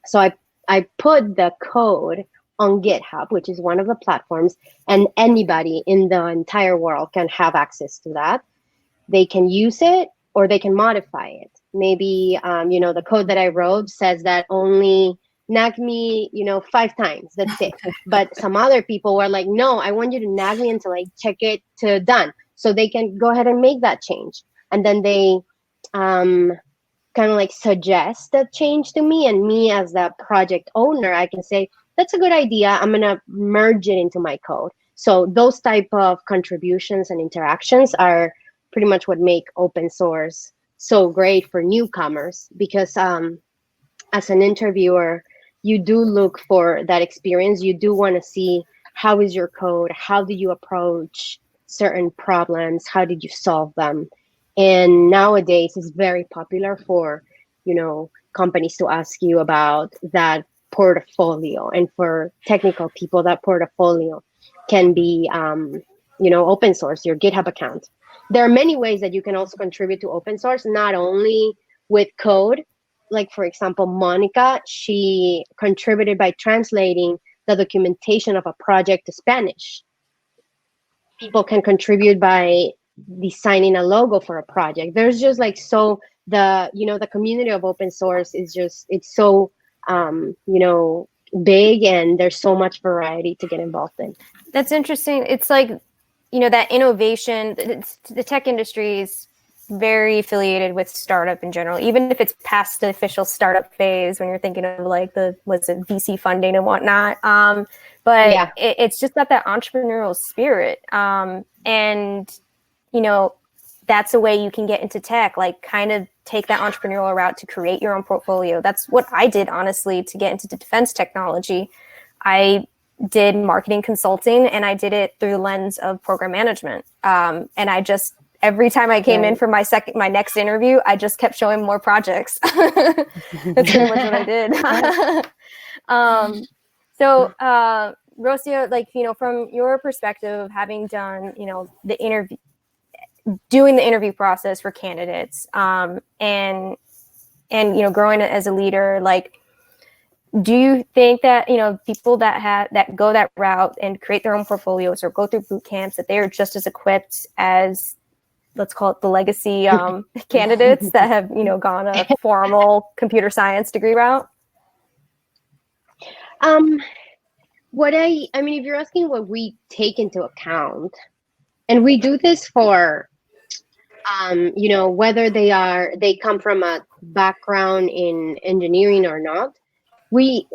Speaker 3: So I put the code on GitHub, which is one of the platforms, and anybody in the entire world can have access to that. They can use it or they can modify it. Maybe, the code that I wrote says that only nag me, 5 times. That's it. But some other people were like, no, I want you to nag me until I check it to done. So they can go ahead and make that change. And then they kind of like suggest that change to me. And me as the project owner, I can say, that's a good idea. I'm going to merge it into my code. So those type of contributions and interactions are pretty much what make open source so great for newcomers, because as an interviewer, you do look for that experience. You do want to see how is your code, how do you approach certain problems, how did you solve them? And nowadays it's very popular for, companies to ask you about that portfolio. And for technical people, that portfolio can be, open source, your GitHub account. There are many ways that you can also contribute to open source, not only with code. Like, for example, Monica, she contributed by translating the documentation of a project to Spanish. People can contribute by designing a logo for a project. There's just like, so the community of open source is just, it's so, big, and there's so much variety to get involved in.
Speaker 1: That's interesting. It's like, that innovation, the tech industry is very affiliated with startup in general, even if it's past the official startup phase when you're thinking of like VC funding and whatnot. But yeah, it's just got that entrepreneurial spirit. And, that's a way you can get into tech, like kind of take that entrepreneurial route to create your own portfolio. That's what I did, honestly, to get into defense technology. I did marketing consulting, and I did it through the lens of program management. And I just, every time I came in for my next interview, I just kept showing more projects. That's pretty much what I did. So Rocio, like, from your perspective of having done, doing the interview process for candidates, and growing as a leader, like, do you think that, people that go that route and create their own portfolios or go through boot camps, that they are just as equipped as, let's call it, the legacy candidates that have, gone a formal computer science degree route?
Speaker 3: I mean, if you're asking what we take into account, and we do this for, whether they come from a background in engineering or not, we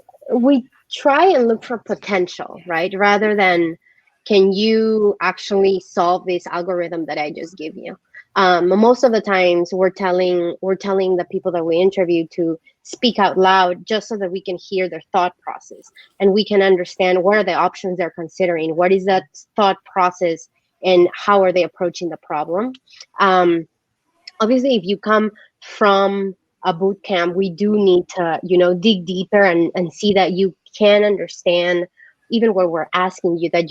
Speaker 3: try and look for potential, right? Rather than, can you actually solve this algorithm that I just gave you? Most of the times we're telling the people that we interview to speak out loud, just so that we can hear their thought process and we can understand what are the options they're considering, what is that thought process, and how are they approaching the problem. Obviously, if you come from a boot camp, we do need to, dig deeper and see that you can understand even what we're asking you, that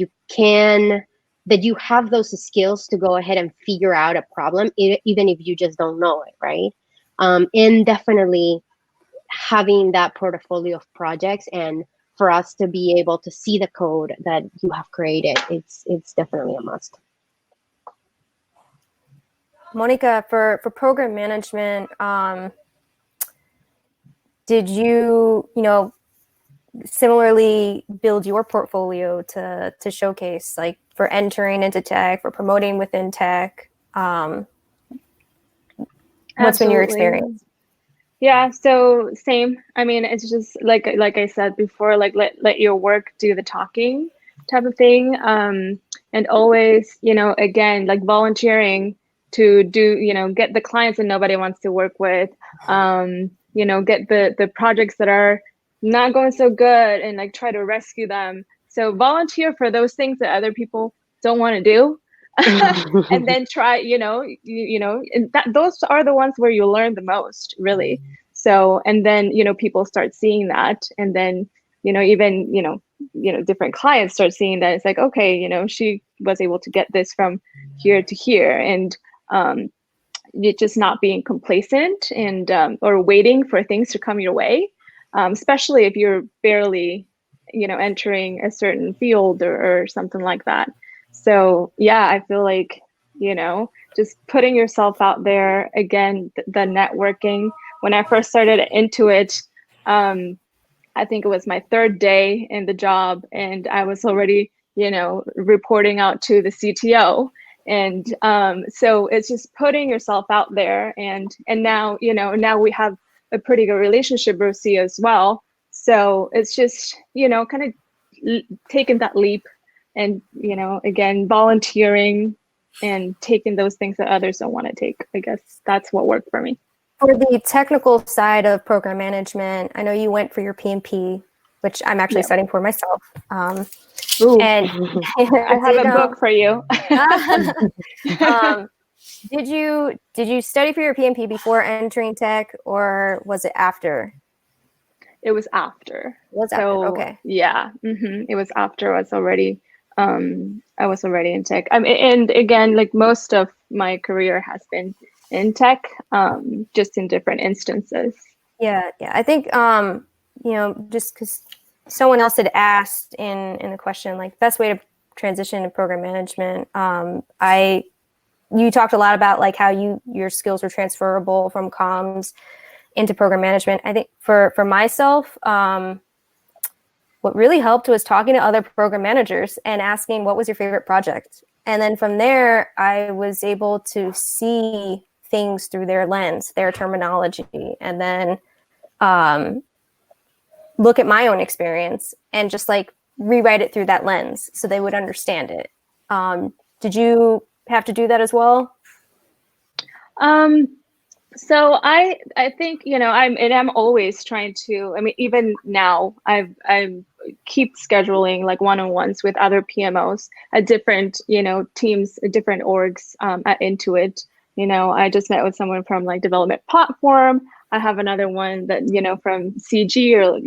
Speaker 3: you have those skills to go ahead and figure out a problem, even if you just don't know it, right? And definitely having that portfolio of projects, and for us to be able to see the code that you have created, it's definitely a must.
Speaker 1: Monica, for program management, did you, similarly build your portfolio to showcase, like, for entering into tech, for promoting within tech? What's been your experience?
Speaker 2: Yeah, so same. I mean, it's just like I said before, like let your work do the talking type of thing. And always, again, like volunteering to do, get the clients that nobody wants to work with. Get the projects that are not going so good and like try to rescue them. So volunteer for those things that other people don't want to do. And then try, and those are the ones where you learn the most, really. So, and then, people start seeing that, and then, even, different clients start seeing that. It's like, okay, she was able to get this from here to here, and you're just not being complacent and or waiting for things to come your way, especially if you're barely, entering a certain field or something like that. So yeah, I feel like, just putting yourself out there, again, the networking. When I first started into it, I think it was my third day in the job, and I was already, reporting out to the CTO. And so it's just putting yourself out there, and now, now we have a pretty good relationship with C as well. So it's just, kind of taking that leap, and again, volunteering and taking those things that others don't want to take. I guess that's what worked for me.
Speaker 1: For the technical side of program management, I know you went for your PMP, which I'm actually studying for myself. And
Speaker 2: I have a book for you.
Speaker 1: Did you study for your PMP before entering tech, or was it after?
Speaker 2: It was after.
Speaker 1: Okay.
Speaker 2: Yeah, it was after I was already in tech. And again, like most of my career has been in tech, just in different instances.
Speaker 1: Yeah. I think just because someone else had asked in the question, like best way to transition to program management. You talked a lot about like how your skills were transferable from comms into program management. I think for myself, what really helped was talking to other program managers and asking what was your favorite project. And then from there, I was able to see things through their lens, their terminology, and then look at my own experience and just like rewrite it through that lens so they would understand it. Did you have to do that as well?
Speaker 2: So I think, I'm always trying to, even now I keep scheduling like one-on-ones with other PMOs at different, teams, different orgs at Intuit. I just met with someone from like development platform. I have another one that, from CG or,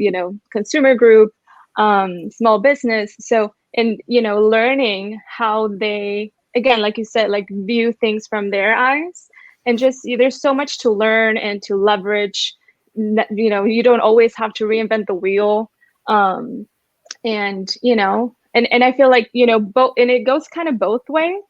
Speaker 2: consumer group, small business. So, and, learning how they, again, like you said, like view things from their eyes. And just there's so much to learn and to leverage. You don't always have to reinvent the wheel. And I feel like both, and it goes kind of both ways.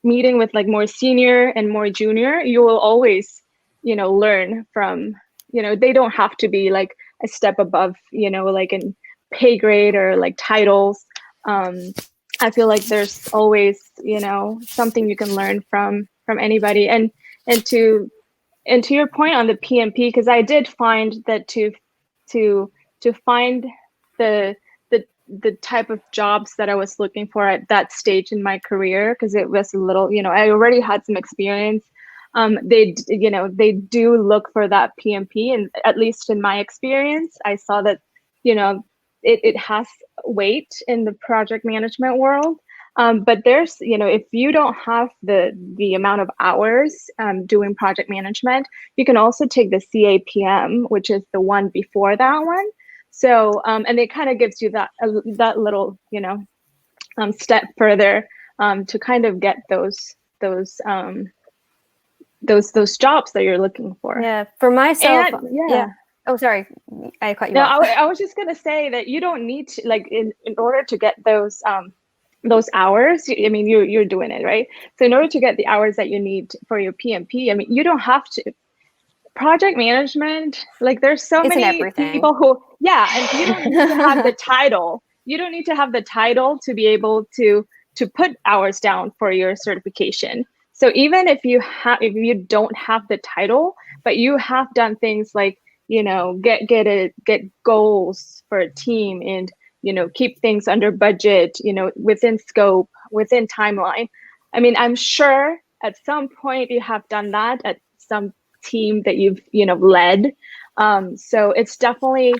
Speaker 2: Meeting with like more senior and more junior, you will always learn from. They don't have to be like a step above. Like in pay grade or like titles. I feel like there's always, something you can learn from anybody. And to your point on the PMP, because I did find that to find the type of jobs that I was looking for at that stage in my career, because it was a little, I already had some experience. They do look for that PMP, and at least in my experience, I saw that, it has weight in the project management world. But there's, if you don't have the amount of hours doing project management, you can also take the CAPM, which is the one before that one. So, and it kind of gives you that little, step further to kind of get those jobs that you're looking for.
Speaker 1: Yeah, for myself.
Speaker 2: And,
Speaker 1: yeah. Oh, sorry, I cut you
Speaker 2: off.
Speaker 1: No,
Speaker 2: I was just gonna say that you don't need to, like, in order to get those hours. You're doing it, right? So in order to get the hours that you need for your PMP, you don't have to. Project management, like there's so many people who, and you don't need to have the title. You don't need to have the title to be able to to put hours down for your certification. So even if you don't have the title, but you have done things like, get goals for a team and, keep things under budget, within scope, within timeline. I mean, I'm sure at some point you have done that at some team that you've, led. So it's definitely,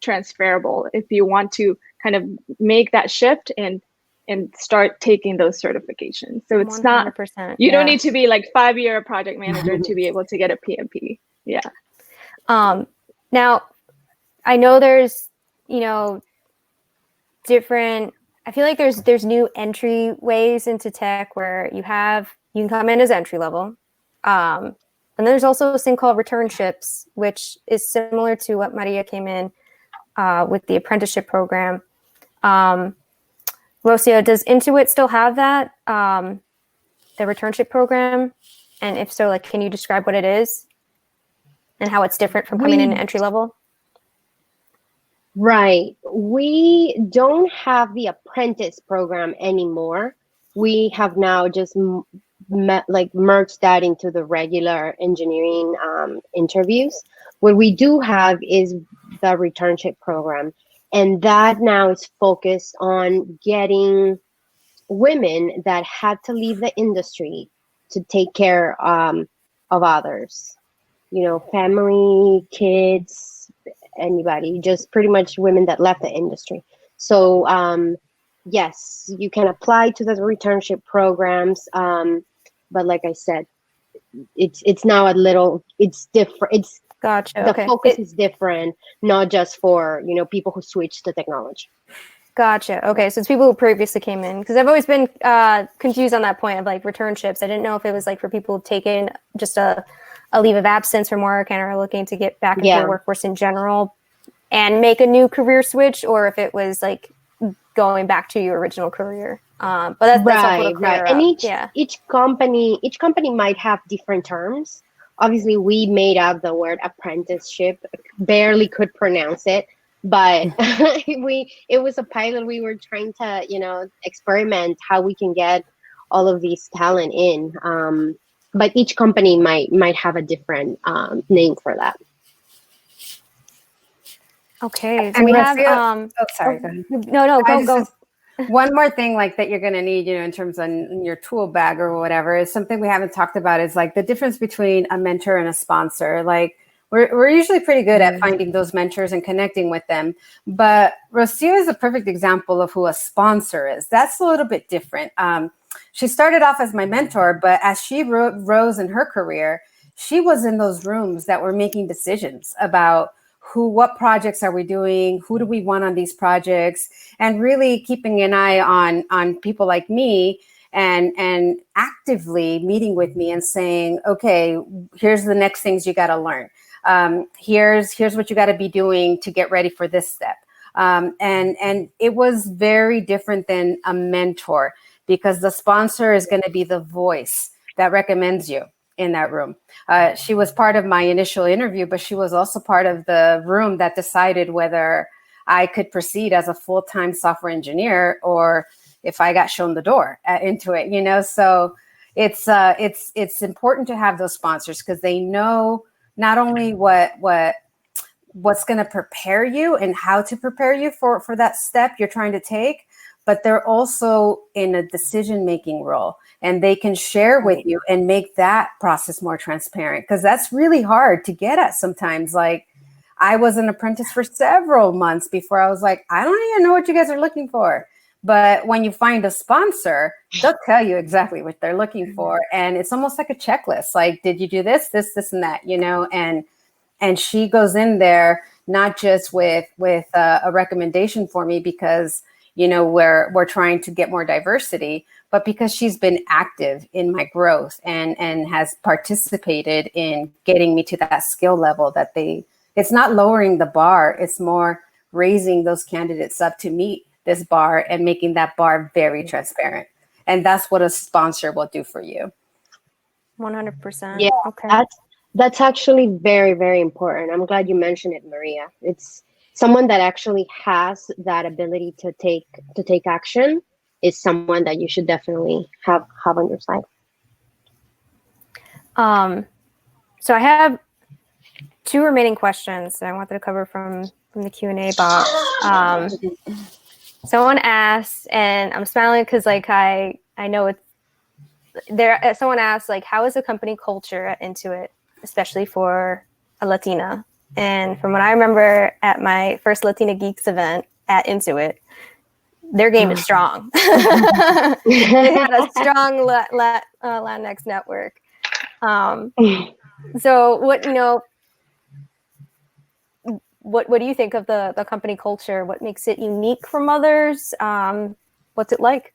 Speaker 2: transferable if you want to kind of make that shift and start taking those certifications. So it's
Speaker 1: 100%,
Speaker 2: you don't need to be like 5-year project manager to be able to get a PMP. Yeah.
Speaker 1: Now, I know there's, different, I feel like there's new entry ways into tech where you can come in as entry level. And there's also this thing called returnships, which is similar to what Maria came in with the apprenticeship program. Rocio, does INUIT still have that, the returnship program? And if so, like, can you describe what it is and how it's different from coming in entry level?
Speaker 3: Right. We don't have the apprentice program anymore. We have now just merged that into the regular engineering interviews. What we do have is the returnship program, and that now is focused on getting women that had to leave the industry to take care of others, family, kids, anybody, just pretty much women that left the industry. So yes, you can apply to the returnship programs, but like I said, it's now it's different. It's
Speaker 1: Gotcha.
Speaker 3: The
Speaker 1: okay.
Speaker 3: focus is different, not just for people who switch to technology.
Speaker 1: Gotcha. Okay, so it's people who previously came in, because I've always been confused on that point of like returnships. I didn't know if it was like for people who've taken just a leave of absence from work and are looking to get back into the workforce in general and make a new career switch, or if it was like going back to your original career. But that's helpful to clear up.
Speaker 3: And each company might have different terms. Obviously, we made up the word apprenticeship, barely could pronounce it, but it was a pilot. We were trying to experiment how we can get all of these talent in. But each company might have a different name for that.
Speaker 1: Okay, so we have.
Speaker 4: Sorry. Go ahead.
Speaker 1: No, go.
Speaker 4: One more thing like that you're going to need, in terms of your tool bag or whatever, is something we haven't talked about is like the difference between a mentor and a sponsor. Like we're usually pretty good at finding those mentors and connecting with them. But Rocio is a perfect example of who a sponsor is. That's a little bit different. She started off as my mentor, but as she rose in her career, she was in those rooms that were making decisions about what projects are we doing? Who do we want on these projects? And really keeping an eye on people like me and actively meeting with me and saying, okay, here's the next things you got to learn. Here's what you got to be doing to get ready for this step. And it was very different than a mentor, because the sponsor is going to be the voice that recommends you in that room. She was part of my initial interview, but she was also part of the room that decided whether I could proceed as a full-time software engineer or if I got shown the door into it, So it's important to have those sponsors, because they know not only what's going to prepare you and how to prepare you for that step you're trying to take, but they're also in a decision-making role, and they can share with you and make that process more transparent, because that's really hard to get at sometimes. Like, I was an apprentice for several months before I was like, I don't even know what you guys are looking for. But when you find a sponsor, they'll tell you exactly what they're looking for. And it's almost like a checklist. Like, did you do this, and that, and she goes in there, not just with a recommendation for me because we're trying to get more diversity, but because she's been active in my growth and has participated in getting me to that skill level that it's not lowering the bar, it's more raising those candidates up to meet this bar and making that bar very transparent. And that's what a sponsor will do for you.
Speaker 1: 100%.
Speaker 3: Yeah,
Speaker 1: okay.
Speaker 3: That's actually very, very important. I'm glad you mentioned it, Maria. It's someone that actually has that ability to take action is someone that you should definitely have on your side.
Speaker 1: So I have 2 remaining questions that I wanted to cover from the Q&A box. Someone asked, and I'm smiling because like I know it's there. Someone asked like, how is the company culture at Intuit, especially for a Latina? And from what I remember at my first Latina Geeks event at Intuit, their game is strong. They had a strong Latinx network. So what what do you think of the company culture? What makes it unique from others? What's it like?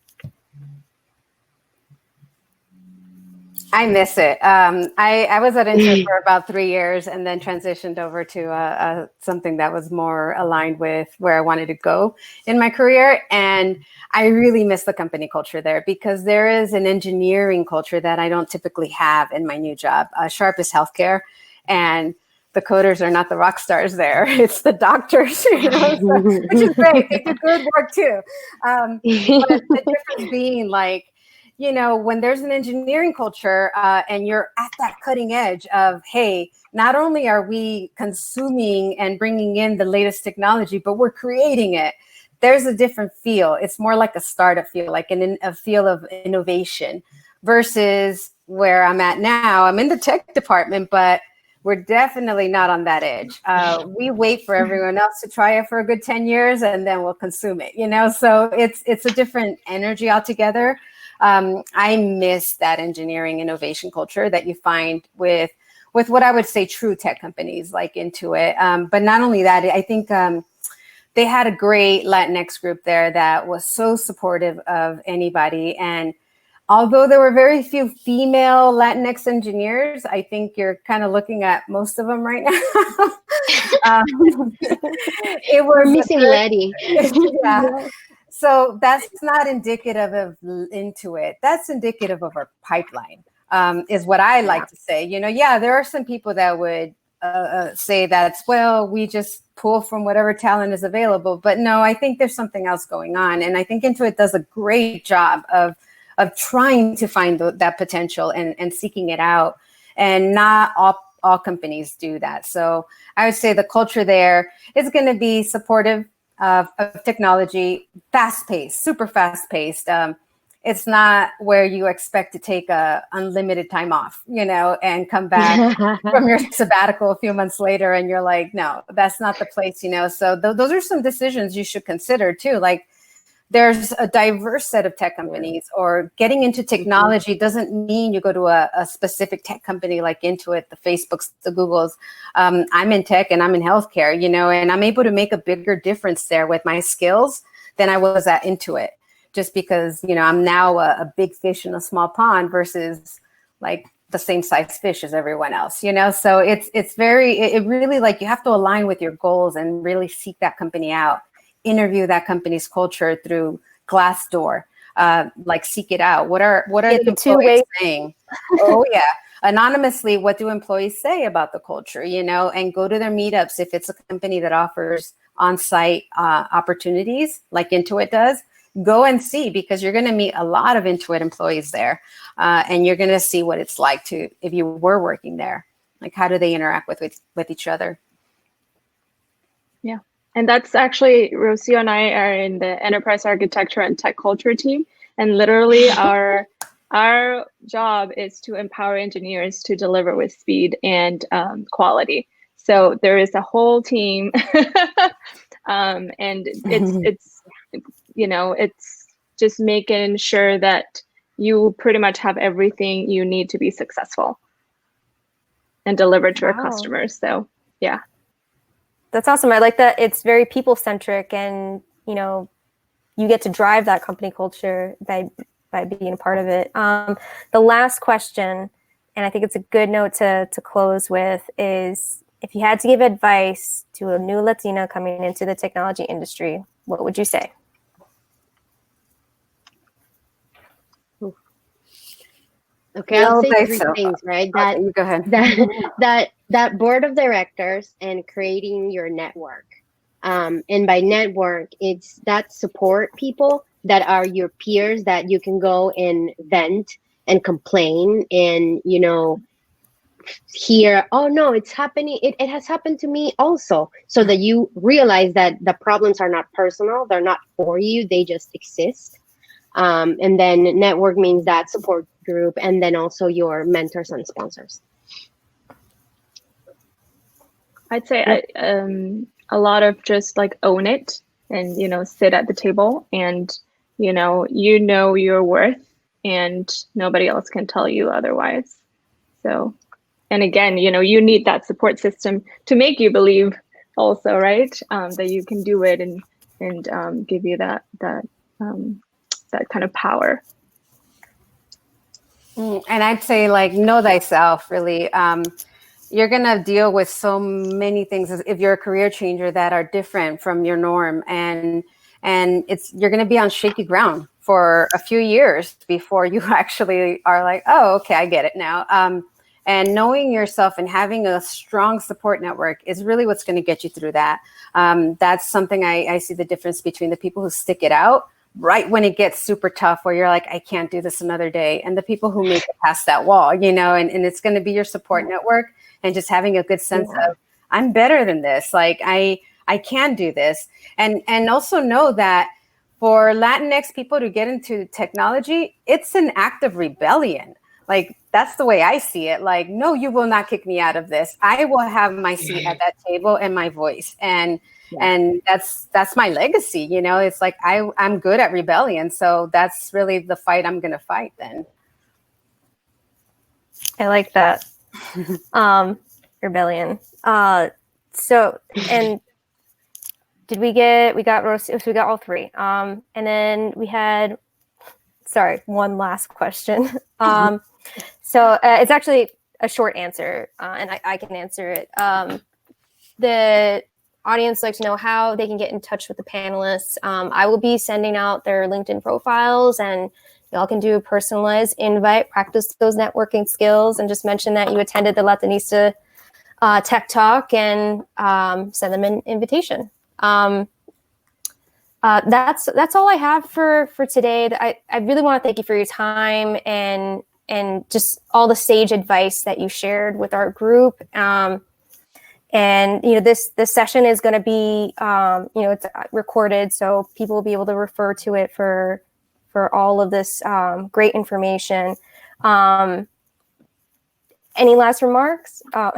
Speaker 4: I miss it. I was at Intuit for about 3 years and then transitioned over to something that was more aligned with where I wanted to go in my career. And I really miss the company culture there because there is an engineering culture that I don't typically have in my new job. Sharp is healthcare, and the coders are not the rock stars there. It's the doctors, which is great. They do good work too. But the difference being like, when there's an engineering culture and you're at that cutting edge of, hey, not only are we consuming and bringing in the latest technology, but we're creating it. There's a different feel. It's more like a startup feel, like a feel of innovation versus where I'm at now. I'm in the tech department, but we're definitely not on that edge. We wait for everyone else to try it for a good 10 years and then we'll consume it, So it's a different energy altogether. I miss that engineering innovation culture that you find with what I would say true tech companies like Intuit. But not only that, I think they had a great Latinx group there that was so supportive of anybody. And although there were very few female Latinx engineers, I think you're kind of looking at most of them right now.
Speaker 3: We're missing Letty.
Speaker 4: Yeah. So that's not indicative of Intuit. That's indicative of our pipeline, is what I like to say. There are some people that would say that's, well, we just pull from whatever talent is available. But no, I think there's something else going on. And I think Intuit does a great job of trying to find that potential and seeking it out. And not all companies do that. So I would say the culture there is going to be supportive of technology, fast-paced, super fast-paced. It's not where you expect to take a unlimited time off, and come back from your sabbatical a few months later, and you're like, no, that's not the place, So those are some decisions you should consider too. Like, there's a diverse set of tech companies, or getting into technology doesn't mean you go to a specific tech company like Intuit, the Facebooks, the Googles. I'm in tech and I'm in healthcare, and I'm able to make a bigger difference there with my skills than I was at Intuit, just because, I'm now a big fish in a small pond versus like the same size fish as everyone else, So it really, like, you have to align with your goals and really seek that company out. Interview that company's culture through Glassdoor, like seek it out. What are the employees saying? Oh yeah, anonymously, what do employees say about the culture? And go to their meetups if it's a company that offers on-site opportunities like Intuit does. Go and see, because you're going to meet a lot of Intuit employees there, and you're going to see what it's like if you were working there. Like, how do they interact with each other?
Speaker 2: Yeah. And that's actually, Rocio and I are in the enterprise architecture and tech culture team. And literally our job is to empower engineers to deliver with speed and quality. So there is a whole team, and it's just making sure that you pretty much have everything you need to be successful and deliver to our customers. So yeah.
Speaker 1: That's awesome. I like that it's very people-centric, and you get to drive that company culture by being a part of it. The last question, and I think it's a good note to close with, is if you had to give advice to a new Latina coming into the technology industry, what would you say?
Speaker 3: Okay, I'll say three things, right?
Speaker 4: Okay, go ahead.
Speaker 3: That board of directors and creating your network. And by network, it's that support people that are your peers that you can go and vent and complain and, hear, oh no, it's happening, it has happened to me also, so that you realize that the problems are not personal, they're not for you, they just exist. And then network means that support group, and then also your mentors and sponsors.
Speaker 2: I'd say a lot of just like own it and, sit at the table and, you know your worth and nobody else can tell you otherwise. So, and again, you need that support system to make you believe also, right? That you can do it and give you that kind of power.
Speaker 4: And I'd say, like, know thyself, really. You're going to deal with so many things if you're a career changer that are different from your norm. And you're going to be on shaky ground for a few years before you actually are like, oh, okay, I get it now. And knowing yourself and having a strong support network is really what's going to get you through that. That's something I see the difference between the people who stick it out right when it gets super tough, where you're like, I can't do this another day, and the people who make it past that wall, and it's going to be your support network and just having a good sense of, I'm better than this. Like, I can do this. And also know that for Latinx people to get into technology, it's an act of rebellion. Like, that's the way I see it. Like, no, you will not kick me out of this. I will have my seat at that table and my voice. And that's my legacy. It's like, I'm good at rebellion. So that's really the fight I'm going to fight then.
Speaker 1: I like that. Rebellion. So, and we got Rocio, so we got all three. And then we had, one last question. So it's actually a short answer, and I can answer it. The audience likes to know how they can get in touch with the panelists. I will be sending out their LinkedIn profiles, and y'all can do a personalized invite, practice those networking skills, and just mention that you attended the Latinista Tech Talk, and send them an invitation. That's all I have for today. I really want to thank you for your time and just all the sage advice that you shared with our group. And this session is going to be it's recorded, so people will be able to refer to it for all of this great information. Any last remarks?
Speaker 4: I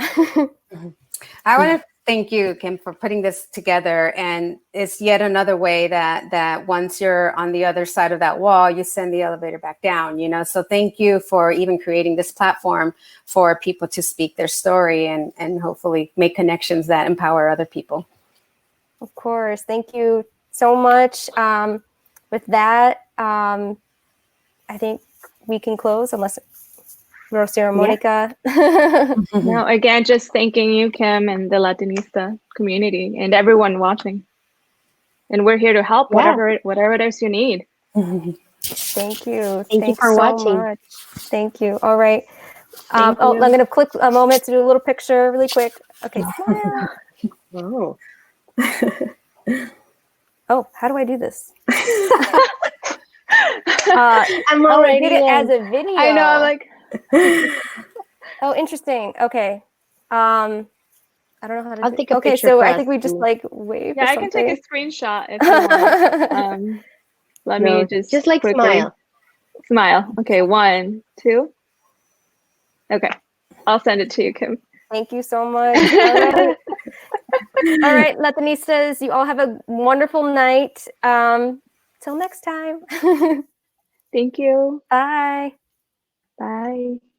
Speaker 4: want to thank you, Kim, for putting this together. And it's yet another way that once you're on the other side of that wall, you send the elevator back down, So thank you for even creating this platform for people to speak their story and hopefully make connections that empower other people.
Speaker 1: Of course. Thank you so much. With that, I think we can close, unless Rocio or Monica.
Speaker 2: No, again, just thanking you, Kim, and the Latinista community and everyone watching. And we're here to help whatever it is you need.
Speaker 1: Thank you.
Speaker 3: Thank you for watching.
Speaker 1: Much. Thank you. All right. I'm going to click a moment to do a little picture really quick. Okay, smile.
Speaker 3: Wow.
Speaker 1: Oh, how do I do this?
Speaker 3: I'm already
Speaker 1: did it as a video.
Speaker 2: I know, I'm like.
Speaker 1: Oh, interesting. Okay. I don't know how to.
Speaker 3: I'll take a
Speaker 1: okay,
Speaker 3: picture.
Speaker 1: so I think we just like wave.
Speaker 2: Yeah, I can take a screenshot if you want. Let me just
Speaker 3: like
Speaker 2: quickly
Speaker 3: smile.
Speaker 2: Smile. Okay, 1, 2. Okay, I'll send it to you, Kim.
Speaker 1: Thank you so much. All right, Latinistas, you all have a wonderful night. Till next time.
Speaker 2: Thank you.
Speaker 1: Bye.
Speaker 2: Bye.